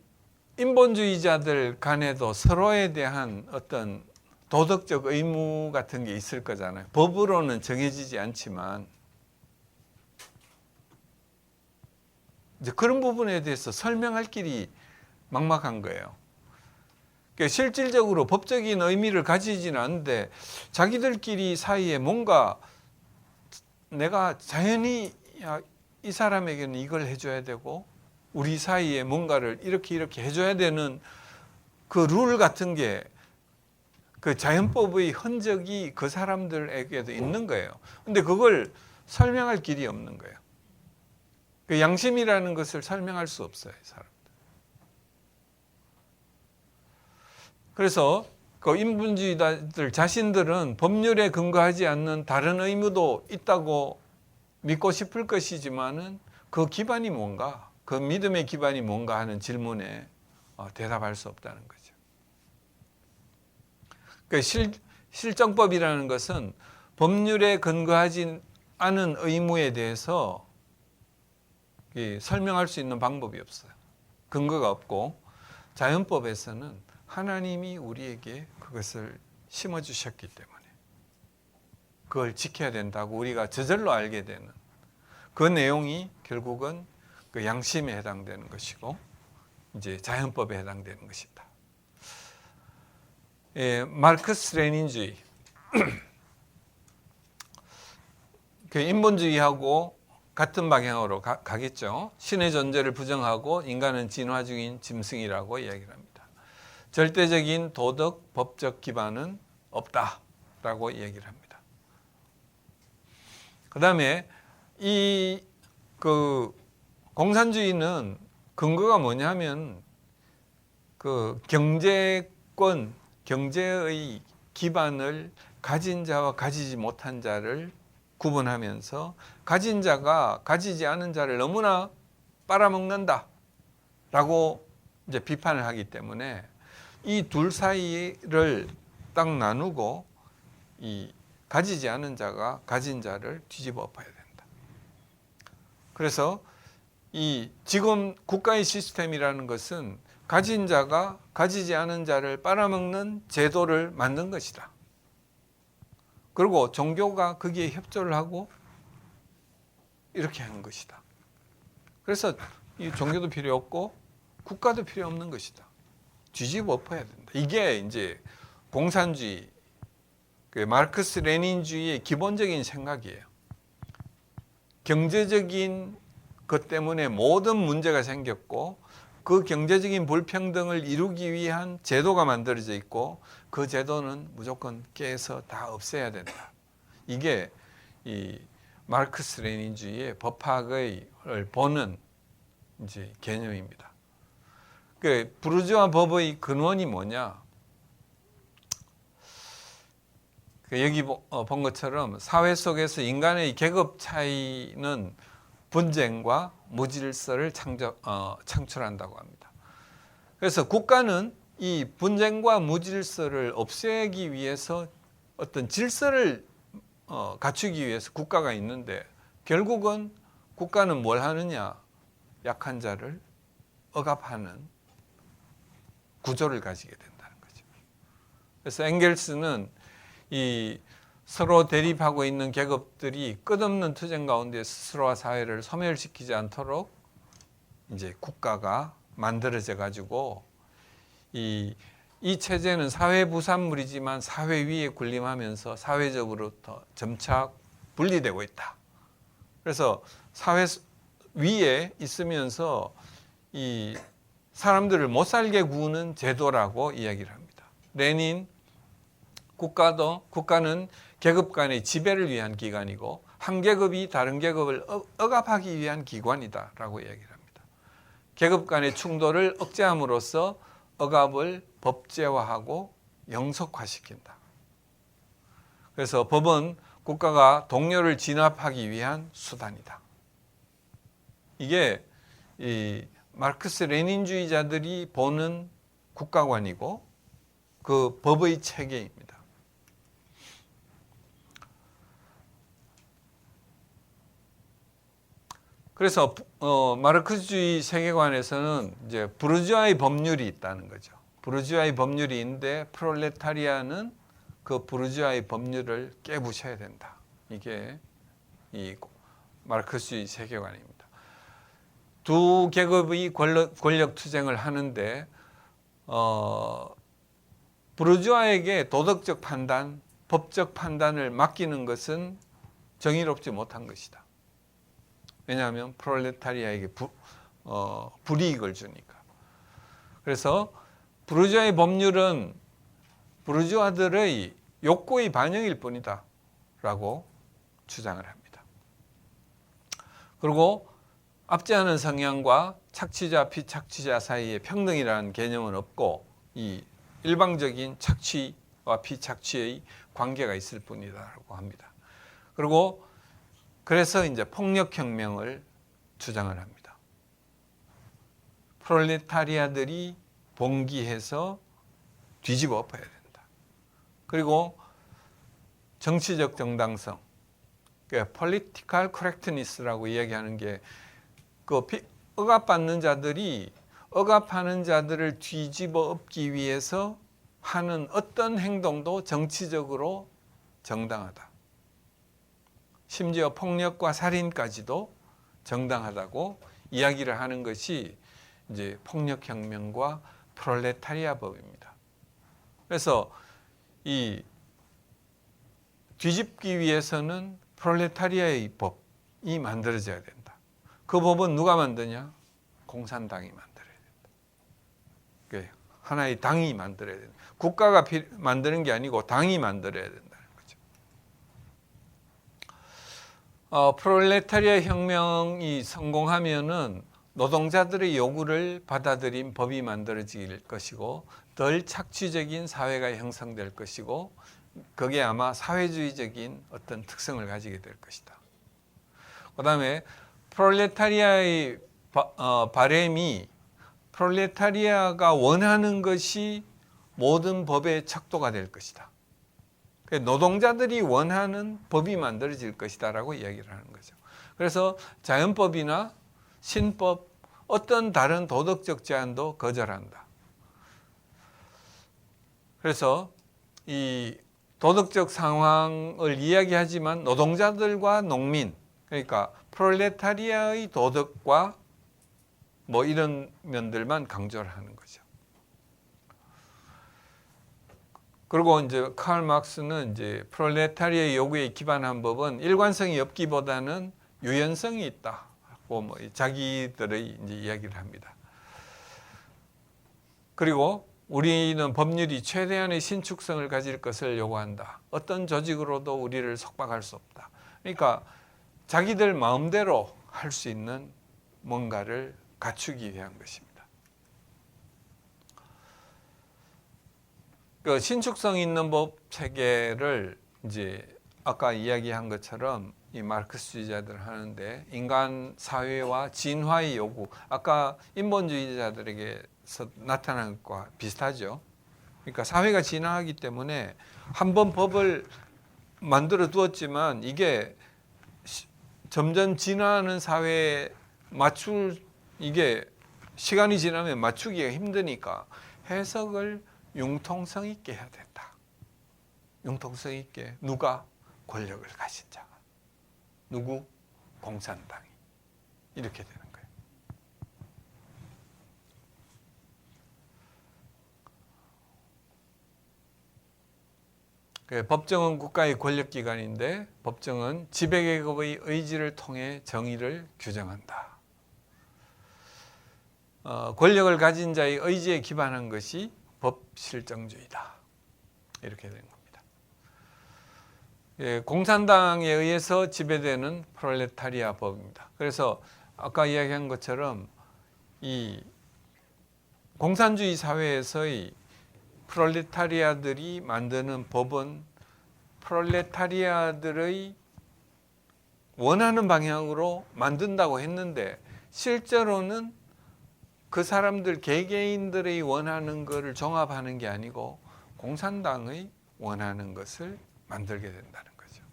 인본주의자들 간에도 서로에 대한 어떤 도덕적 의무 같은 게 있을 거잖아요. 법으로는 정해지지 않지만 이제 그런 부분에 대해서 설명할 길이 막막한 거예요. 그러니까 실질적으로 법적인 의미를 가지지는 않는데 자기들끼리 사이에 뭔가 내가 자연히 이 사람에게는 이걸 해줘야 되고 우리 사이에 뭔가를 이렇게 해줘야 되는 그 룰 같은 게 그 자연법의 흔적이 그 사람들에게도 있는 거예요. 근데 그걸 설명할 길이 없는 거예요. 그 양심이라는 것을 설명할 수 없어요, 이 사람들. 그래서 그 인본주의자들 자신들은 법률에 근거하지 않는 다른 의무도 있다고 믿고 싶을 것이지만은 그 기반이 뭔가, 그 믿음의 기반이 뭔가 하는 질문에 대답할 수 없다는 거죠. 그러니까 실정법이라는 것은 법률에 근거하지 않은 의무에 대해서 설명할 수 있는 방법이 없어요. 근거가 없고 자연법에서는 하나님이 우리에게 그것을 심어주셨기 때문에 그걸 지켜야 된다고 우리가 저절로 알게 되는 그 내용이 결국은 그 양심에 해당되는 것이고 이제 자연법에 해당되는 것이다. 마르크스 레닌주의 그 인본주의하고 같은 방향으로 가겠죠. 신의 존재를 부정하고 인간은 진화 중인 짐승이라고 이야기를 합니다. 절대적인 도덕, 법적 기반은 없다라고 얘기를 합니다. 그다음에 이 그 공산주의는 근거가 뭐냐면 그 경제권, 경제의 기반을 가진 자와 가지지 못한 자를 구분하면서 가진 자가 가지지 않은 자를 너무나 빨아먹는다라고 이제 비판을 하기 때문에 이 둘 사이를 딱 나누고 이 가지지 않은 자가 가진 자를 뒤집어 엎어야 된다. 그래서 이 지금 국가의 시스템이라는 것은 가진 자가 가지지 않은 자를 빨아먹는 제도를 만든 것이다. 그리고 종교가 거기에 협조를 하고 이렇게 한 것이다. 그래서 이 종교도 필요 없고 국가도 필요 없는 것이다. 뒤집어 엎어야 된다. 이게 이제 공산주의, 마르크스 레닌주의의 기본적인 생각이에요. 경제적인 것 때문에 모든 문제가 생겼고 그 경제적인 불평등을 이루기 위한 제도가 만들어져 있고 그 제도는 무조건 깨서 다 없애야 된다. 이게 이 마르크스 레닌주의의 법학을 보는 이제 개념입니다. 그 부르주아 법의 근원이 뭐냐? 여기 본 것처럼 사회 속에서 인간의 계급 차이는 분쟁과 무질서를 창출한다고 합니다. 그래서 국가는 이 분쟁과 무질서를 없애기 위해서 어떤 질서를 갖추기 위해서 국가가 있는데 결국은 국가는 뭘 하느냐? 약한 자를 억압하는 구조를 가지게 된다는 거죠. 그래서 엥겔스는 이 서로 대립하고 있는 계급들이 끝없는 투쟁 가운데 스스로와 사회를 소멸시키지 않도록 이제 국가가 만들어져 가지고 이 체제는 사회 부산물이지만 사회 위에 군림하면서 사회적으로부터 점차 분리되고 있다. 그래서 사회 위에 있으면서 이 사람들을 못 살게 구는 제도라고 이야기를 합니다. 레닌 국가는 계급 간의 지배를 위한 기관이고 한 계급이 다른 계급을 억압하기 위한 기관이다라고 이야기를 합니다. 계급 간의 충돌을 억제함으로써 억압을 법제화하고 영속화시킨다. 그래서 법은 국가가 동료를 진압하기 위한 수단이다. 이게 이 마르크스 레닌주의자들이 보는 국가관이고 그 법의 체계입니다. 그래서 마르크스주의 세계관에서는 이제 부르주아의 법률이 있다는 거죠. 부르주아의 법률이 있는데 프롤레타리아는 그 부르주아의 법률을 깨부셔야 된다. 이게 이 마르크스주의 세계관입니다. 두 계급의 권력 투쟁을 하는데 부르주아에게 도덕적 판단, 법적 판단을 맡기는 것은 정의롭지 못한 것이다. 왜냐하면 프롤레타리아에게 불이익을 주니까. 그래서 부르주아의 법률은 부르주아들의 욕구의 반영일 뿐이다 라고 주장을 합니다. 그리고 압제하는 성향과 착취자, 피착취자 사이에 평등이라는 개념은 없고 이 일방적인 착취와 피착취의 관계가 있을 뿐이다라고 합니다. 그리고 그래서 이제 폭력혁명을 주장을 합니다. 프롤레타리아들이 봉기해서 뒤집어 엎어야 된다. 그리고 정치적 정당성, political correctness라고 이야기하는 게 그 억압받는 자들이 억압하는 자들을 뒤집어 엎기 위해서 하는 어떤 행동도 정치적으로 정당하다. 심지어 폭력과 살인까지도 정당하다고 이야기를 하는 것이 이제 폭력혁명과 프롤레타리아법입니다. 그래서 이 뒤집기 위해서는 프롤레타리아의 법이 만들어져야 된다. 그 법은 누가 만드냐? 공산당이 만들어야 된다. 하나의 당이 만들어야 된다. 국가가 만드는 게 아니고 당이 만들어야 된다는 거죠. 프롤레타리아 혁명이 성공하면은 노동자들의 요구를 받아들인 법이 만들어질 것이고 덜 착취적인 사회가 형성될 것이고 그게 아마 사회주의적인 어떤 특성을 가지게 될 것이다. 그 다음에 프롤레타리아의 바램이 프롤레타리아가 원하는 것이 모든 법의 척도가 될 것이다. 노동자들이 원하는 법이 만들어질 것이다 라고 이야기를 하는 거죠. 그래서 자연법이나 신법, 어떤 다른 도덕적 제한도 거절한다. 그래서 이 도덕적 상황을 이야기하지만 노동자들과 농민, 그러니까 프롤레타리아의 도덕과 뭐 이런 면들만 강조를 하는 거죠. 그리고 이제 칼 막스는 이제 프롤레타리아의 요구에 기반한 법은 일관성이 없기보다는 유연성이 있다고 뭐 자기들의 이제 이야기를 합니다. 그리고 우리는 법률이 최대한의 신축성을 가질 것을 요구한다. 어떤 조직으로도 우리를 속박할 수 없다. 그러니까 자기들 마음대로 할 수 있는 뭔가를 갖추기 위한 것입니다. 그 신축성 있는 법 체계를 이제 아까 이야기한 것처럼 이 마르크스주의자들 하는데 인간 사회와 진화의 요구, 아까 인본주의자들에게서 나타난 것과 비슷하죠. 그러니까 사회가 진화하기 때문에 한번 법을 만들어 두었지만 이게 점점 진화하는 사회에 이게 시간이 지나면 맞추기가 힘드니까 해석을 융통성 있게 해야 된다. 융통성 있게 누가? 권력을 가진 자가. 누구? 공산당이. 이렇게 되는 거예요. 법정은 국가의 권력기관인데 법정은 지배계급의 의지를 통해 정의를 규정한다. 권력을 가진 자의 의지에 기반한 것이 법실정주의다. 이렇게 된 겁니다. 공산당에 의해서 지배되는 프롤레타리아 법입니다. 그래서 아까 이야기한 것처럼 이 공산주의 사회에서의 프롤레타리아들이 만드는 법은 프롤레타리아들의 원하는 방향으로 만든다고 했는데 실제로는 그 사람들 개개인들의 원하는 것을 종합하는 게 아니고 공산당의 원하는 것을 만들게 된다는 거죠.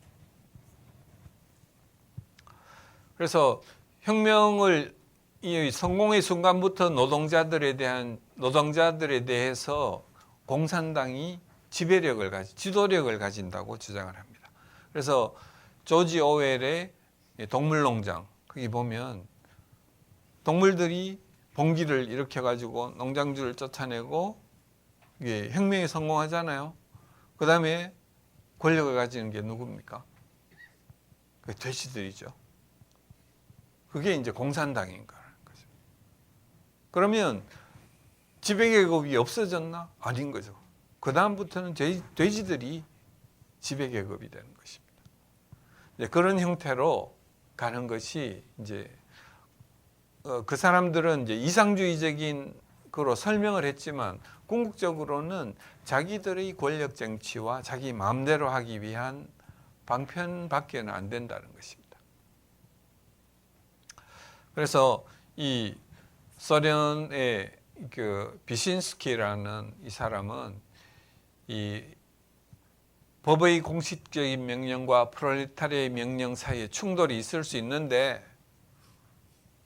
그래서 혁명을 이 성공의 순간부터 노동자들에 대해서 공산당이 지도력을 가진다고 주장을 합니다. 그래서 조지 오웰의 동물농장 거기 보면 동물들이 봉기를 일으켜가지고 농장주를 쫓아내고 혁명에 성공하잖아요. 그 다음에 권력을 가지는 게 누굽니까? 돼지들이죠. 그게 이제 공산당인 거죠. 그러면 지배계급이 없어졌나? 아닌 거죠. 그 다음부터는 돼지들이 지배계급이 되는 것입니다. 그런 형태로 가는 것이 이제 그 사람들은 이제 이상주의적인 거로 설명을 했지만 궁극적으로는 자기들의 권력 정치와 자기 마음대로 하기 위한 방편밖에는 안 된다는 것입니다. 그래서 이 소련의 그 비신스키라는 이 사람은 이 법의 공식적인 명령과 프롤레타리아의 명령 사이에 충돌이 있을 수 있는데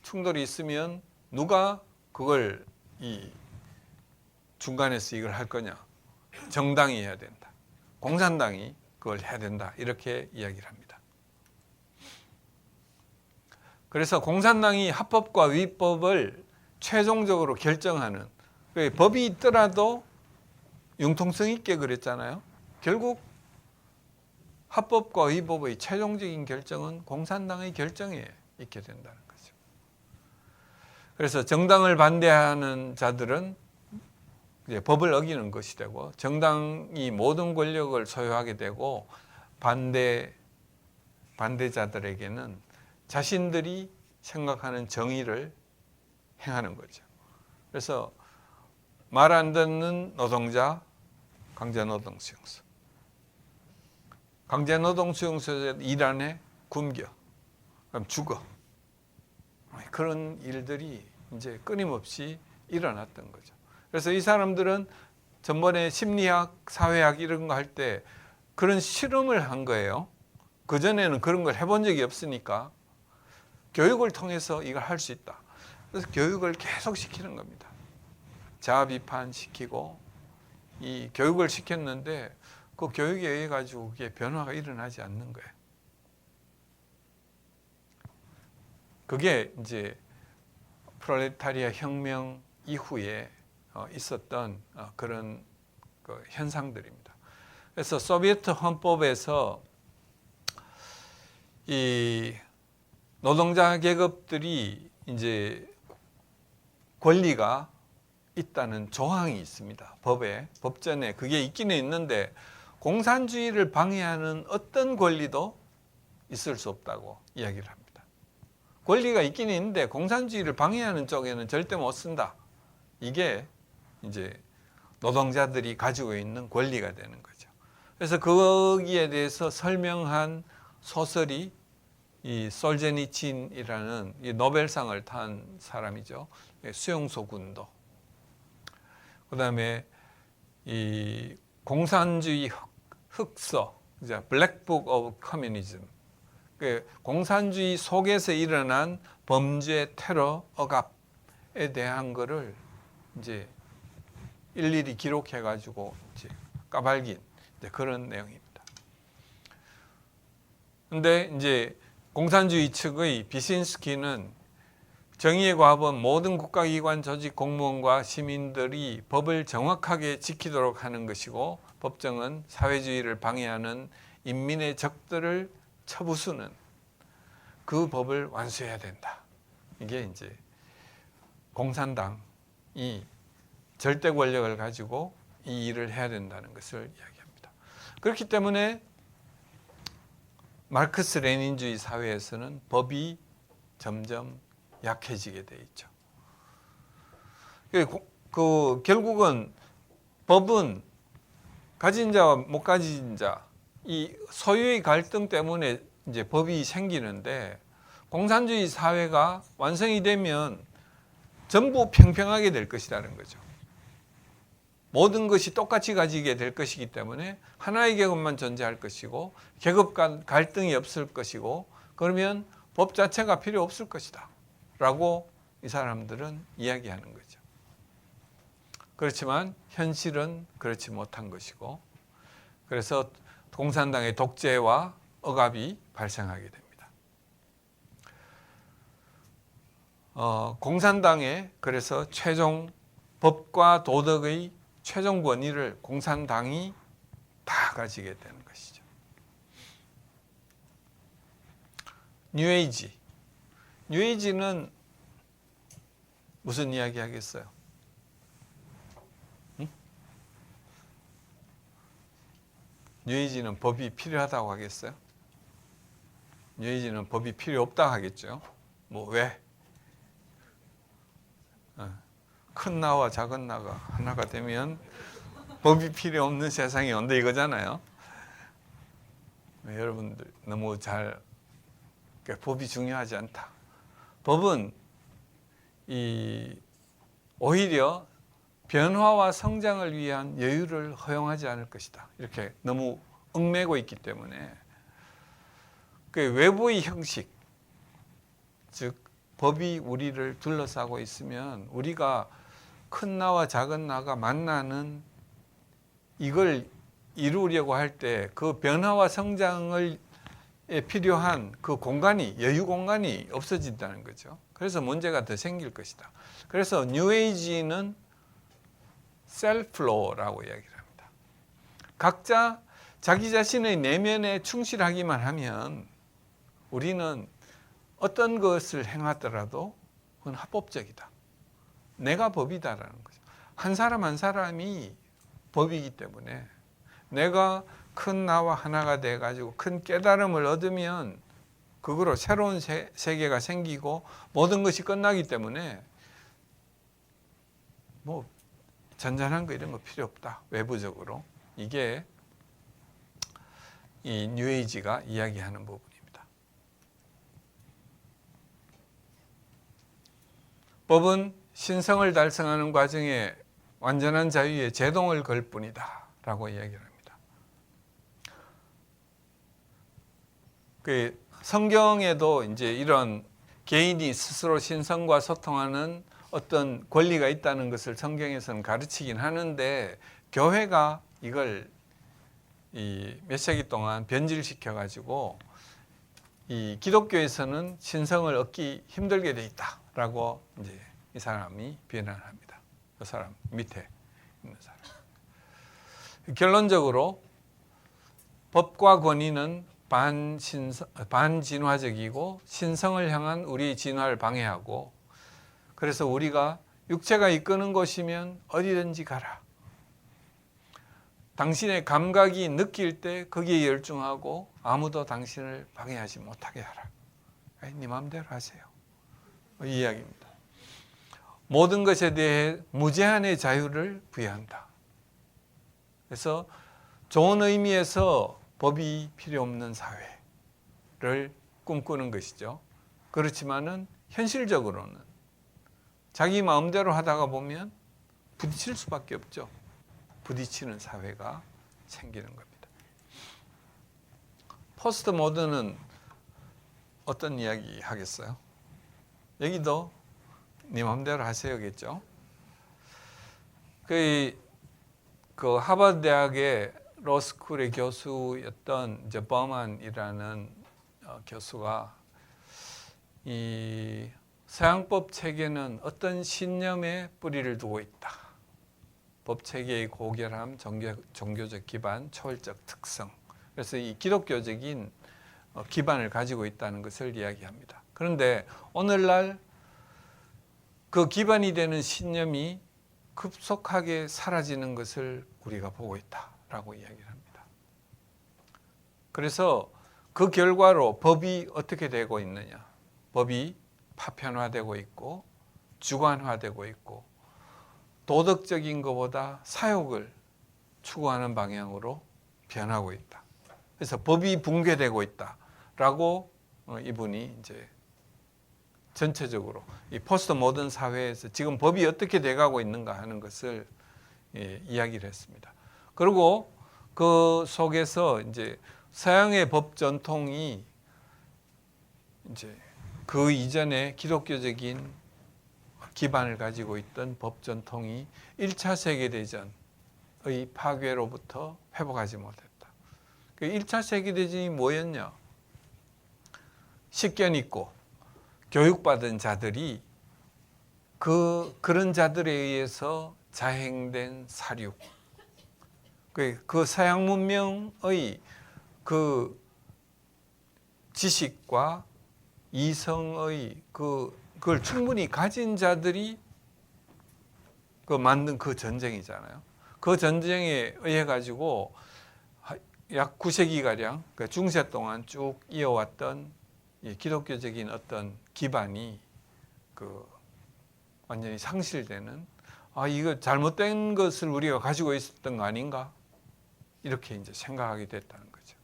충돌이 있으면 누가 그걸 이 중간에서 이걸 할 거냐? 정당이 해야 된다. 공산당이 그걸 해야 된다. 이렇게 이야기를 합니다. 그래서 공산당이 합법과 위법을 최종적으로 결정하는 법이 있더라도 융통성 있게 그랬잖아요. 결국 합법과 위법의 최종적인 결정은 공산당의 결정에 있게 된다는 거죠. 그래서 정당을 반대하는 자들은 이제 법을 어기는 것이 되고 정당이 모든 권력을 소유하게 되고 반대 반대자들에게는 자신들이 생각하는 정의를 행하는 거죠. 그래서 말 안 듣는 노동자 강제노동수용소, 강제노동수용소에서 일 안 해 굶겨, 그럼 죽어. 그런 일들이 이제 끊임없이 일어났던 거죠. 그래서 이 사람들은 전번에 심리학, 사회학 이런 거 할 때 그런 실험을 한 거예요. 그전에는 그런 걸 해본 적이 없으니까 교육을 통해서 이걸 할 수 있다. 그래서 교육을 계속 시키는 겁니다. 자아 비판시키고 이 교육을 시켰는데 그 교육에 의해 가지고 그게 변화가 일어나지 않는 거예요. 그게 이제 프롤레타리아 혁명 이후에 있었던 그런 현상들입니다. 그래서 소비에트 헌법에서 이 노동자 계급들이 이제 권리가 있다는 조항이 있습니다. 법전에 그게 있기는 있는데 공산주의를 방해하는 어떤 권리도 있을 수 없다고 이야기를 합니다. 권리가 있기는 있는데 공산주의를 방해하는 쪽에는 절대 못 쓴다. 이게 이제 노동자들이 가지고 있는 권리가 되는 거죠. 그래서 거기에 대해서 설명한 소설이 이 솔제니친이라는 이 노벨상을 탄 사람이죠. 수용소 군도. 그다음에 이 공산주의 흑서, 블랙북 오브 커뮤니즘. 공산주의 속에서 일어난 범죄, 테러, 억압에 대한 거를 이제 일일이 기록해 가지고 이제 까발긴 그런 내용입니다. 근데 이제 공산주의 측의 비신스키는 정의의 과업은 모든 국가기관, 조직, 공무원과 시민들이 법을 정확하게 지키도록 하는 것이고 법정은 사회주의를 방해하는 인민의 적들을 처부수는 그 법을 완수해야 된다. 이게 이제 공산당이 절대 권력을 가지고 이 일을 해야 된다는 것을 이야기합니다. 그렇기 때문에 마르크스 레닌주의 사회에서는 법이 점점 약해지게 돼 있죠. 결국은 법은 가진 자와 못 가진 자, 이 소유의 갈등 때문에 이제 법이 생기는데 공산주의 사회가 완성이 되면 전부 평평하게 될 것이라는 거죠. 모든 것이 똑같이 가지게 될 것이기 때문에 하나의 계급만 존재할 것이고 계급 간 갈등이 없을 것이고 그러면 법 자체가 필요 없을 것이다 라고 이 사람들은 이야기하는 거죠. 그렇지만 현실은 그렇지 못한 것이고 그래서 공산당의 독재와 억압이 발생하게 됩니다. 공산당의 그래서 최종 법과 도덕의 최종 권위를 공산당이 다 가지게 되는 것이죠. 뉴에이지. 뉴에이지는 무슨 이야기 하겠어요? 뉴에이지는 법이 필요하다고 하겠어요? 뉴에이지는 법이 필요 없다고 하겠죠. 뭐 왜? 큰 나와 작은 나가 하나가 되면 법이 필요 없는 세상이 온다 이거잖아요. 여러분들 너무 법이 중요하지 않다. 법은 오히려 변화와 성장을 위한 여유를 허용하지 않을 것이다. 이렇게 너무 얽매고 있기 때문에 외부의 형식, 즉 법이 우리를 둘러싸고 있으면 우리가 큰 나와 작은 나가 만나는 이걸 이루려고 할 때 그 변화와 성장을 필요한 그 공간이, 여유 공간이 없어진다는 거죠. 그래서 문제가 더 생길 것이다. 그래서 뉴에이지는 셀프로라고 이야기를 합니다. 각자 자기 자신의 내면에 충실하기만 하면 우리는 어떤 것을 행하더라도 그건 합법적이다. 내가 법이다라는 거죠. 한 사람 한 사람이 법이기 때문에 내가 큰 나와 하나가 돼가지고 큰 깨달음을 얻으면 그거로 새로운 세계가 생기고 모든 것이 끝나기 때문에 뭐 잔잔한 거 이런 거 필요 없다. 외부적으로. 이게 이 뉴에이지가 이야기하는 부분입니다. 법은 신성을 달성하는 과정에 완전한 자유에 제동을 걸 뿐이다 라고 이야기를 합니다. 그 성경에도 이제 이런 개인이 스스로 신성과 소통하는 어떤 권리가 있다는 것을 성경에서는 가르치긴 하는데, 교회가 이걸 몇 세기 동안 변질시켜 가지고 이 기독교에서는 신성을 얻기 힘들게 돼 있다라고 이제 이 사람이 비난합니다. 그 사람 밑에 있는 사람. 결론적으로 법과 권위는 반진화적이고 신성을 향한 우리 진화를 방해하고, 그래서 우리가 육체가 이끄는 곳이면 어디든지 가라. 당신의 감각이 느낄 때 거기에 열중하고 아무도 당신을 방해하지 못하게 하라. 네 마음대로 하세요. 이 이야기입니다. 모든 것에 대해 무제한의 자유를 부여한다. 그래서 좋은 의미에서 법이 필요 없는 사회를 꿈꾸는 것이죠. 그렇지만은 현실적으로는 자기 마음대로 하다가 보면 부딪힐 수밖에 없죠. 부딪히는 사회가 생기는 겁니다. 포스트 모던은 어떤 이야기 하겠어요? 여기도 네 마음대로 하세요겠죠. 그 하버드 대학의 로스쿨의 교수였던 이제 버만이라는 교수가 이 서양법 체계는 어떤 신념에 뿌리를 두고 있다. 법 체계의 고결함, 종교적 기반, 초월적 특성. 그래서 이 기독교적인 기반을 가지고 있다는 것을 이야기합니다. 그런데 오늘날 그 기반이 되는 신념이 급속하게 사라지는 것을 우리가 보고 있다라고 이야기를 합니다. 그래서 그 결과로 법이 어떻게 되고 있느냐? 법이 파편화되고 있고 주관화되고 있고 도덕적인 것보다 사욕을 추구하는 방향으로 변하고 있다. 그래서 법이 붕괴되고 있다라고 이분이 이제 전체적으로 이 포스트 모던 사회에서 지금 법이 어떻게 돼가고 있는가 하는 것을 이야기를 했습니다. 그리고 그 속에서 이제 서양의 법 전통이 이제 그 이전에 기독교적인 기반을 가지고 있던 법 전통이 1차 세계대전의 파괴로부터 회복하지 못했다. 그 1차 세계대전이 뭐였냐? 식견 있고 교육받은 자들이 그런 자들에 의해서 자행된 사륙, 그 서양 문명의 그 지식과 이성의 그걸 충분히 가진 자들이 만든 그 전쟁이잖아요. 그 전쟁에 의해 가지고 약 9세기가량 중세 동안 쭉 이어왔던 기독교적인 어떤 기반이 완전히 상실되는, 이거 잘못된 것을 우리가 가지고 있었던 거 아닌가? 이렇게 이제 생각하게 됐다는 거죠.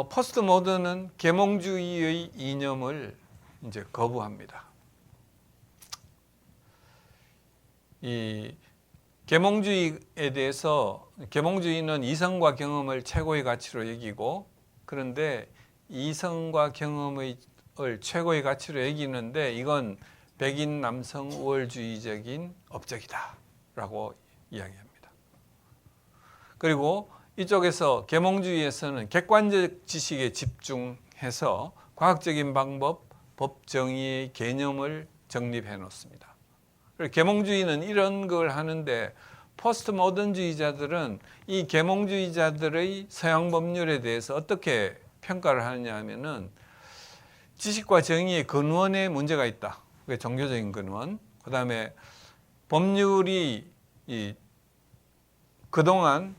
포스트 모던은 계몽주의의 이념을 이제 거부합니다. 이 계몽주의에 대해서, 계몽주의는 이성과 경험을 최고의 가치로 여기고, 그런데 이성과 경험을 최고의 가치로 여기는데 이건 백인 남성 우월주의적인 업적이다라고 이야기합니다. 그리고 이쪽에서 계몽주의에서는 객관적 지식에 집중해서 과학적인 방법, 법 정의의 개념을 정립해 놓습니다. 계몽주의는 이런 걸 하는데 포스트 모던주의자들은 이 계몽주의자들의 서양 법률에 대해서 어떻게 평가를 하느냐 하면은 지식과 정의의 근원에 문제가 있다. 그게 종교적인 근원. 그 다음에 법률이 그동안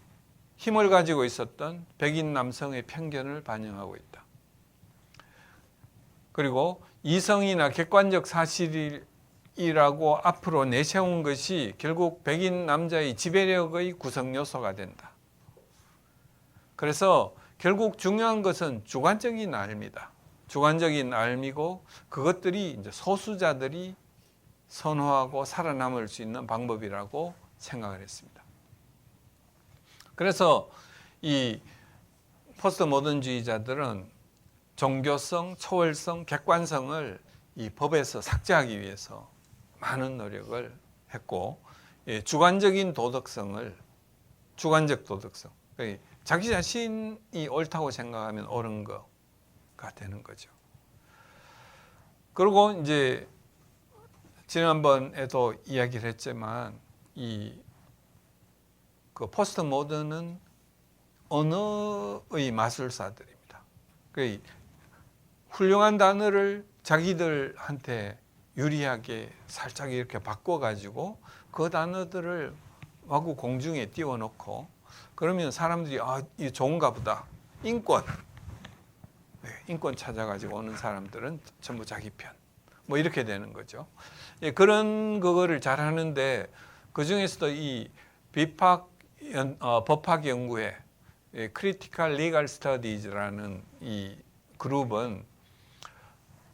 힘을 가지고 있었던 백인 남성의 편견을 반영하고 있다. 그리고 이성이나 객관적 사실이라고 앞으로 내세운 것이 결국 백인 남자의 지배력의 구성 요소가 된다. 그래서 결국 중요한 것은 주관적인 알미다. 주관적인 알미고 그것들이 이제 소수자들이 선호하고 살아남을 수 있는 방법이라고 생각을 했습니다. 그래서 이 포스트 모던주의자들은 종교성, 초월성, 객관성을 이 법에서 삭제하기 위해서 많은 노력을 했고, 주관적인 도덕성을, 주관적 도덕성, 자기 자신이 옳다고 생각하면 옳은 거가 되는 거죠. 그리고 이제 지난번에도 이야기를 했지만 그 포스트 모던은 언어의 마술사들입니다. 훌륭한 단어를 자기들한테 유리하게 살짝 이렇게 바꿔가지고 그 단어들을 마구 공중에 띄워놓고 그러면 사람들이 이게 좋은가 보다. 인권 찾아가지고 오는 사람들은 전부 자기 편. 뭐 이렇게 되는 거죠. 그런 그거를 잘 하는데 그 중에서도 이 법학 연구회 Critical Legal Studies라는 이 그룹은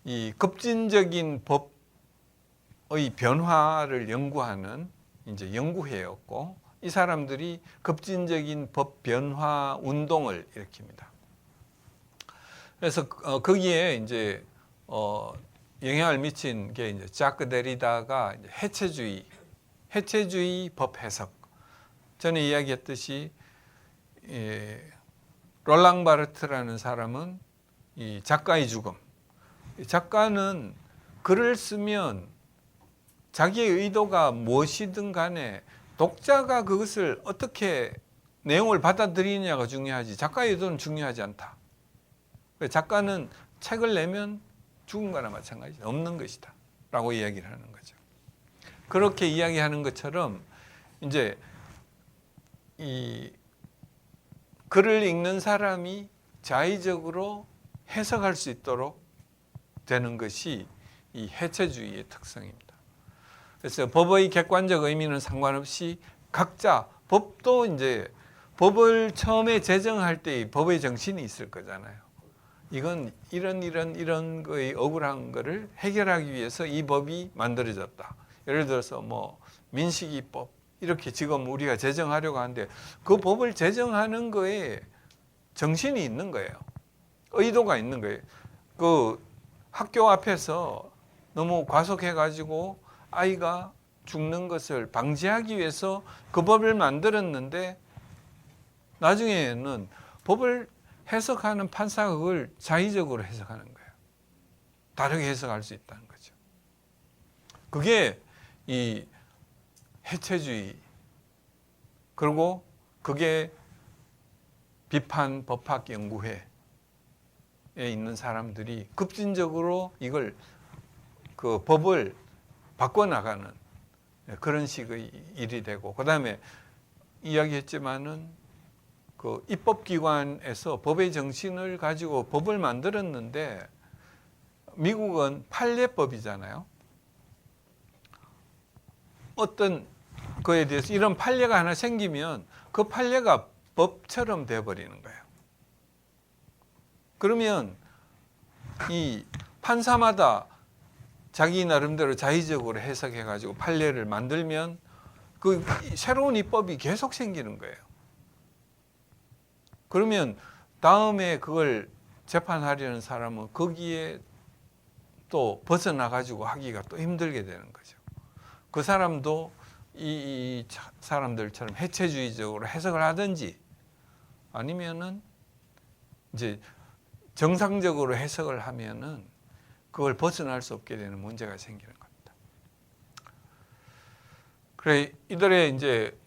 이 급진적인 법의 변화를 연구하는 이제 연구회였고 이 사람들이 급진적인 법 변화 운동을 일으킵니다. 그래서 거기에 이제 영향을 미친 게 이제 자크 데리다가 이제 해체주의 법 해석. 전에 이야기했듯이 롤랑 바르트라는 사람은 이 작가의 죽음. 작가는 글을 쓰면 자기의 의도가 무엇이든 간에 독자가 그것을 어떻게 내용을 받아들이느냐가 중요하지 작가의 의도는 중요하지 않다. 작가는 책을 내면 죽은 거나 마찬가지다. 없는 것이다. 라고 이야기를 하는 거죠. 그렇게 이야기하는 것처럼 이제 이 글을 읽는 사람이 자의적으로 해석할 수 있도록 되는 것이 이 해체주의의 특성입니다. 그래서 법의 객관적 의미는 상관없이 각자 법도 이제 법을 처음에 제정할 때 법의 정신이 있을 거잖아요. 이건 이런 거의 억울한 거를 해결하기 위해서 이 법이 만들어졌다. 예를 들어서 뭐 민식이법 이렇게 지금 우리가 제정하려고 하는데 그 법을 제정하는 거에 정신이 있는 거예요. 의도가 있는 거예요. 그 학교 앞에서 너무 과속해가지고 아이가 죽는 것을 방지하기 위해서 그 법을 만들었는데 나중에는 법을 해석하는 판사가 그걸 자의적으로 해석하는 거예요. 다르게 해석할 수 있다는 거죠. 그게 이 해체주의 그리고 그게 비판 법학 연구회에 있는 사람들이 급진적으로 이걸 그 법을 바꿔나가는 그런 식의 일이 되고 그다음에 이야기했지만은 그 입법기관에서 법의 정신을 가지고 법을 만들었는데 미국은 판례법이잖아요. 어떤 거에 대해서 이런 판례가 하나 생기면 그 판례가 법처럼 돼버리는 거예요. 그러면 이 판사마다 자기 나름대로 자의적으로 해석해가지고 판례를 만들면 그 새로운 입법이 계속 생기는 거예요. 그러면 다음에 그걸 재판하려는 사람은 거기에 또 벗어나가지고 하기가 또 힘들게 되는 거죠. 그 사람도 이 사람들처럼 해체주의적으로 해석을 하든지 아니면은 이제 정상적으로 해석을 하면은 그걸 벗어날 수 없게 되는 문제가 생기는 겁니다. 그래 이들의 이제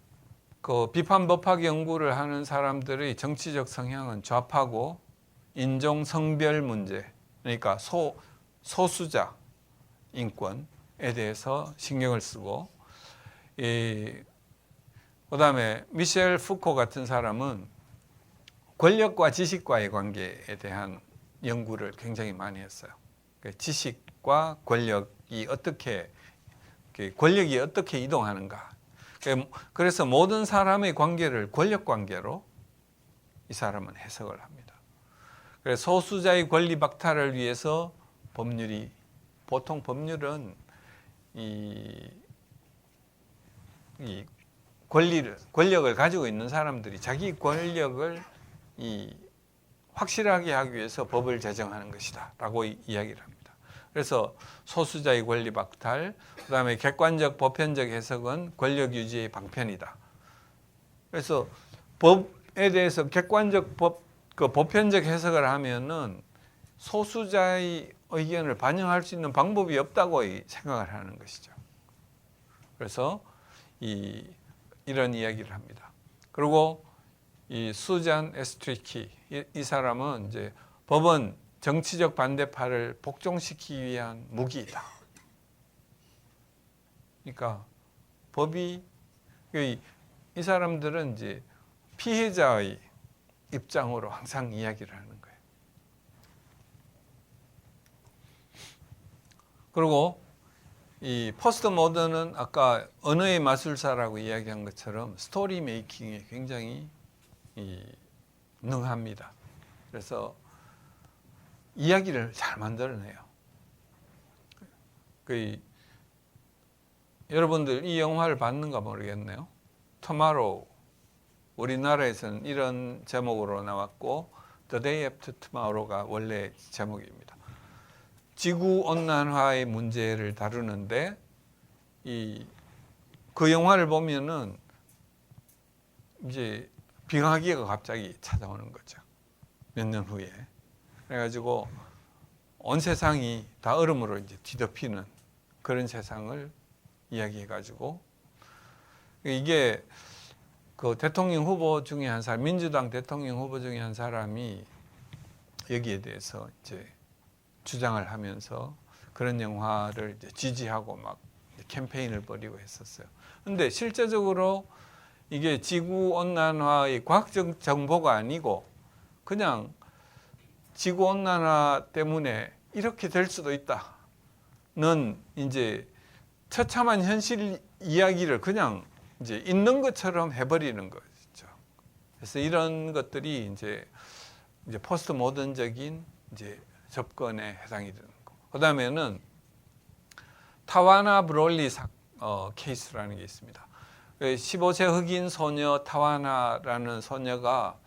그 비판 법학 연구를 하는 사람들의 정치적 성향은 좌파고 인종 성별 문제 그러니까 소수자 인권에 대해서 신경을 쓰고 그다음에 미셸 푸코 같은 사람은 권력과 지식과의 관계에 대한 연구를 굉장히 많이 했어요. 지식과 권력이 어떻게 이동하는가. 그래서 모든 사람의 관계를 권력 관계로 이 사람은 해석을 합니다. 그래서 소수자의 권리 박탈을 위해서 보통 법률은 이 권력을 가지고 있는 사람들이 자기 권력을 확실하게 하기 위해서 법을 제정하는 것이다 라고 이야기를 합니다. 그래서 소수자의 권리 박탈, 그 다음에 객관적 보편적 해석은 권력 유지의 방편이다. 그래서 법에 대해서 객관적 보편적 해석을 하면은 소수자의 의견을 반영할 수 있는 방법이 없다고 생각을 하는 것이죠. 그래서 이런 이야기를 합니다. 그리고 이 수잔 에스트리키 이 사람은 이제 법은 정치적 반대파를 복종시키기 위한 무기이다. 그러니까 법이 이 사람들은 이제 피해자의 입장으로 항상 이야기를 하는 거예요. 그리고 이 포스트 모던은 아까 언어의 마술사라고 이야기한 것처럼 스토리 메이킹에 굉장히 능합니다. 그래서 이야기를 잘 만들어내요. 여러분들 이 영화를 봤는가 모르겠네요. Tomorrow, 우리나라에서는 이런 제목으로 나왔고 The Day After Tomorrow가 원래 제목입니다. 지구온난화의 문제를 다루는데 그 영화를 보면은 이제 빙하기가 갑자기 찾아오는 거죠. 몇 년 후에. 그래가지고 온 세상이 다 얼음으로 이제 뒤덮이는 그런 세상을 이야기해가지고 이게 그 대통령 후보 중에 한 사람, 민주당 대통령 후보 중에 한 사람이 여기에 대해서 이제 주장을 하면서 그런 영화를 이제 지지하고 막 캠페인을 벌이고 했었어요. 근데 실제적으로 이게 지구온난화의 과학적 정보가 아니고 그냥 지구온난화 때문에 이렇게 될 수도 있다는 이제 처참한 현실 이야기를 그냥 이제 있는 것처럼 해버리는 거죠. 그래서 이런 것들이 이제 포스트 모던적인 이제 접근에 해당이 되는 거. 그다음에는 타와나 브롤리 케이스라는 게 있습니다. 15세 흑인 소녀 타와나라는 소녀가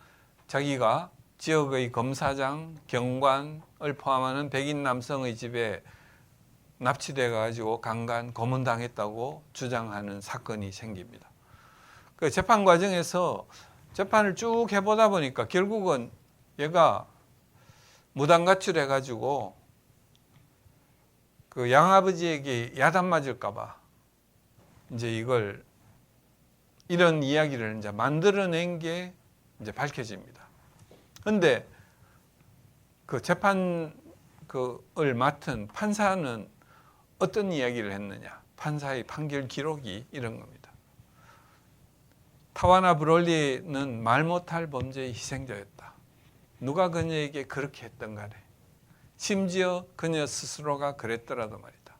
자기가 지역의 검사장, 경관을 포함하는 백인 남성의 집에 납치돼 가지고 강간, 고문당했다고 주장하는 사건이 생깁니다. 그 재판 과정에서 재판을 쭉 해보다 보니까 결국은 얘가 무단 가출해 가지고 그 양아버지에게 야단 맞을까봐 이제 이런 이야기를 이제 만들어낸 게 이제 밝혀집니다. 근데 그 재판을 맡은 판사는 어떤 이야기를 했느냐? 판사의 판결 기록이 이런 겁니다. 타와나 브롤리는 말 못할 범죄의 희생자였다. 누가 그녀에게 그렇게 했던 간에 심지어 그녀 스스로가 그랬더라도 말이다.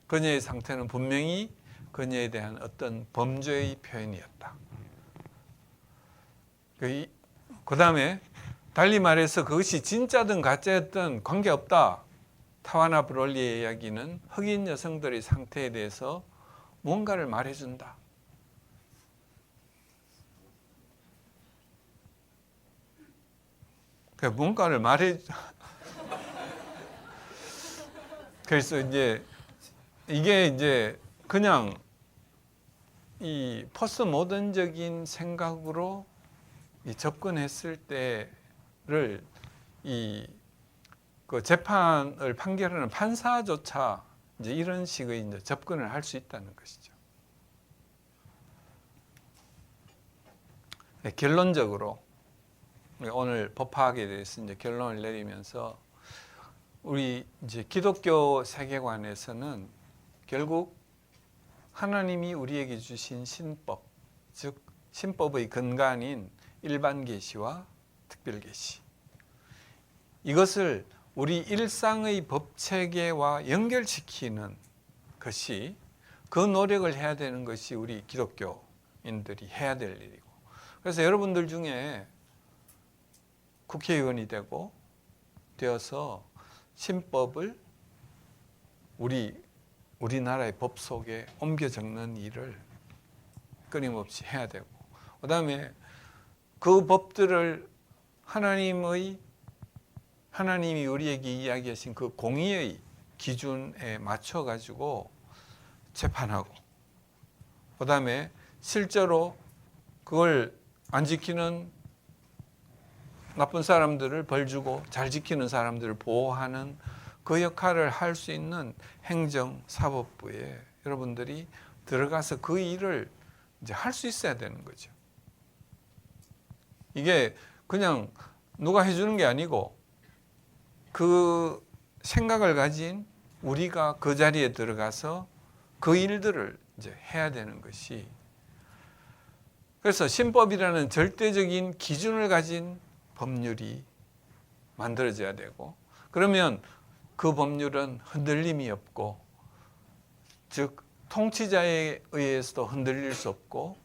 그녀의 상태는 분명히 그녀에 대한 어떤 범죄의 표현이었다. 그 다음에 달리 말해서 그것이 진짜든 가짜였든 관계없다. 타와나 브롤리의 이야기는 흑인 여성들의 상태에 대해서 뭔가를 말해준다. 뭔가를 그래서 이게 이제 그냥 이 포스트 모던적인 생각으로 접근했을 때를 그 재판을 판결하는 판사조차 이제 이런 식의 이제 접근을 할 수 있다는 것이죠. 네, 결론적으로 오늘 법화학에 대해서 이제 결론을 내리면서 우리 이제 기독교 세계관에서는 결국 하나님이 우리에게 주신 신법, 즉 신법의 근간인 일반 계시와 특별 계시, 이것을 우리 일상의 법 체계와 연결시키는 것이, 그 노력을 해야 되는 것이 우리 기독교인들이 해야 될 일이고, 그래서 여러분들 중에 국회의원이 되어서 신법을 우리나라의 법 속에 옮겨 적는 일을 끊임없이 해야 되고, 그 다음에 그 법들을 하나님이 우리에게 이야기하신 그 공의의 기준에 맞춰 가지고 재판하고, 그 다음에 실제로 그걸 안 지키는 나쁜 사람들을 벌 주고 잘 지키는 사람들을 보호하는 그 역할을 할 수 있는 행정사법부에 여러분들이 들어가서 그 일을 이제 할 수 있어야 되는 거죠. 이게 그냥 누가 해주는 게 아니고, 그 생각을 가진 우리가 그 자리에 들어가서 그 일들을 이제 해야 되는 것이, 그래서 신법이라는 절대적인 기준을 가진 법률이 만들어져야 되고, 그러면 그 법률은 흔들림이 없고, 즉 통치자에 의해서도 흔들릴 수 없고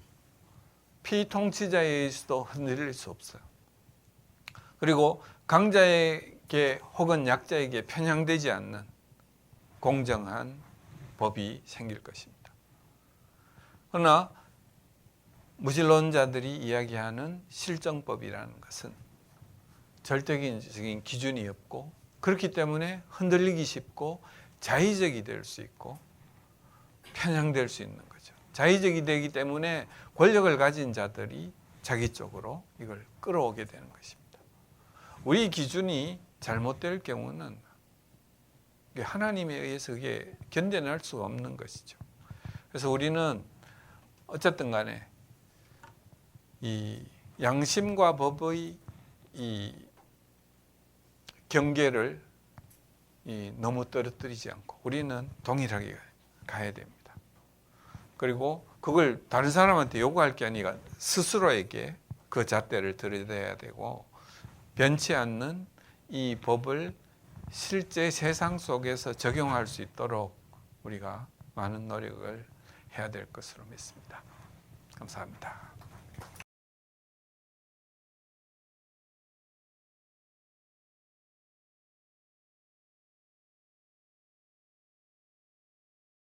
피통치자에 의해서도 흔들릴 수 없어요. 그리고 강자에게 혹은 약자에게 편향되지 않는 공정한 법이 생길 것입니다. 그러나 무신론자들이 이야기하는 실정법이라는 것은 절대적인 기준이 없고, 그렇기 때문에 흔들리기 쉽고 자의적이 될 수 있고 편향될 수 있는 거죠. 자의적이 되기 때문에 권력을 가진 자들이 자기 쪽으로 이걸 끌어오게 되는 것입니다. 우리 기준이 잘못될 경우는 하나님에 의해서 그게 견뎌낼 수가 없는 것이죠. 그래서 우리는 어쨌든 간에 이 양심과 법의 이 경계를 너무 떨어뜨리지 않고 우리는 동일하게 가야 됩니다. 그리고 그걸 다른 사람한테 요구할 게 아니라 스스로에게 그 잣대를 들여야 되고, 변치 않는 이 법을 실제 세상 속에서 적용할 수 있도록 우리가 많은 노력을 해야 될 것으로 믿습니다. 감사합니다.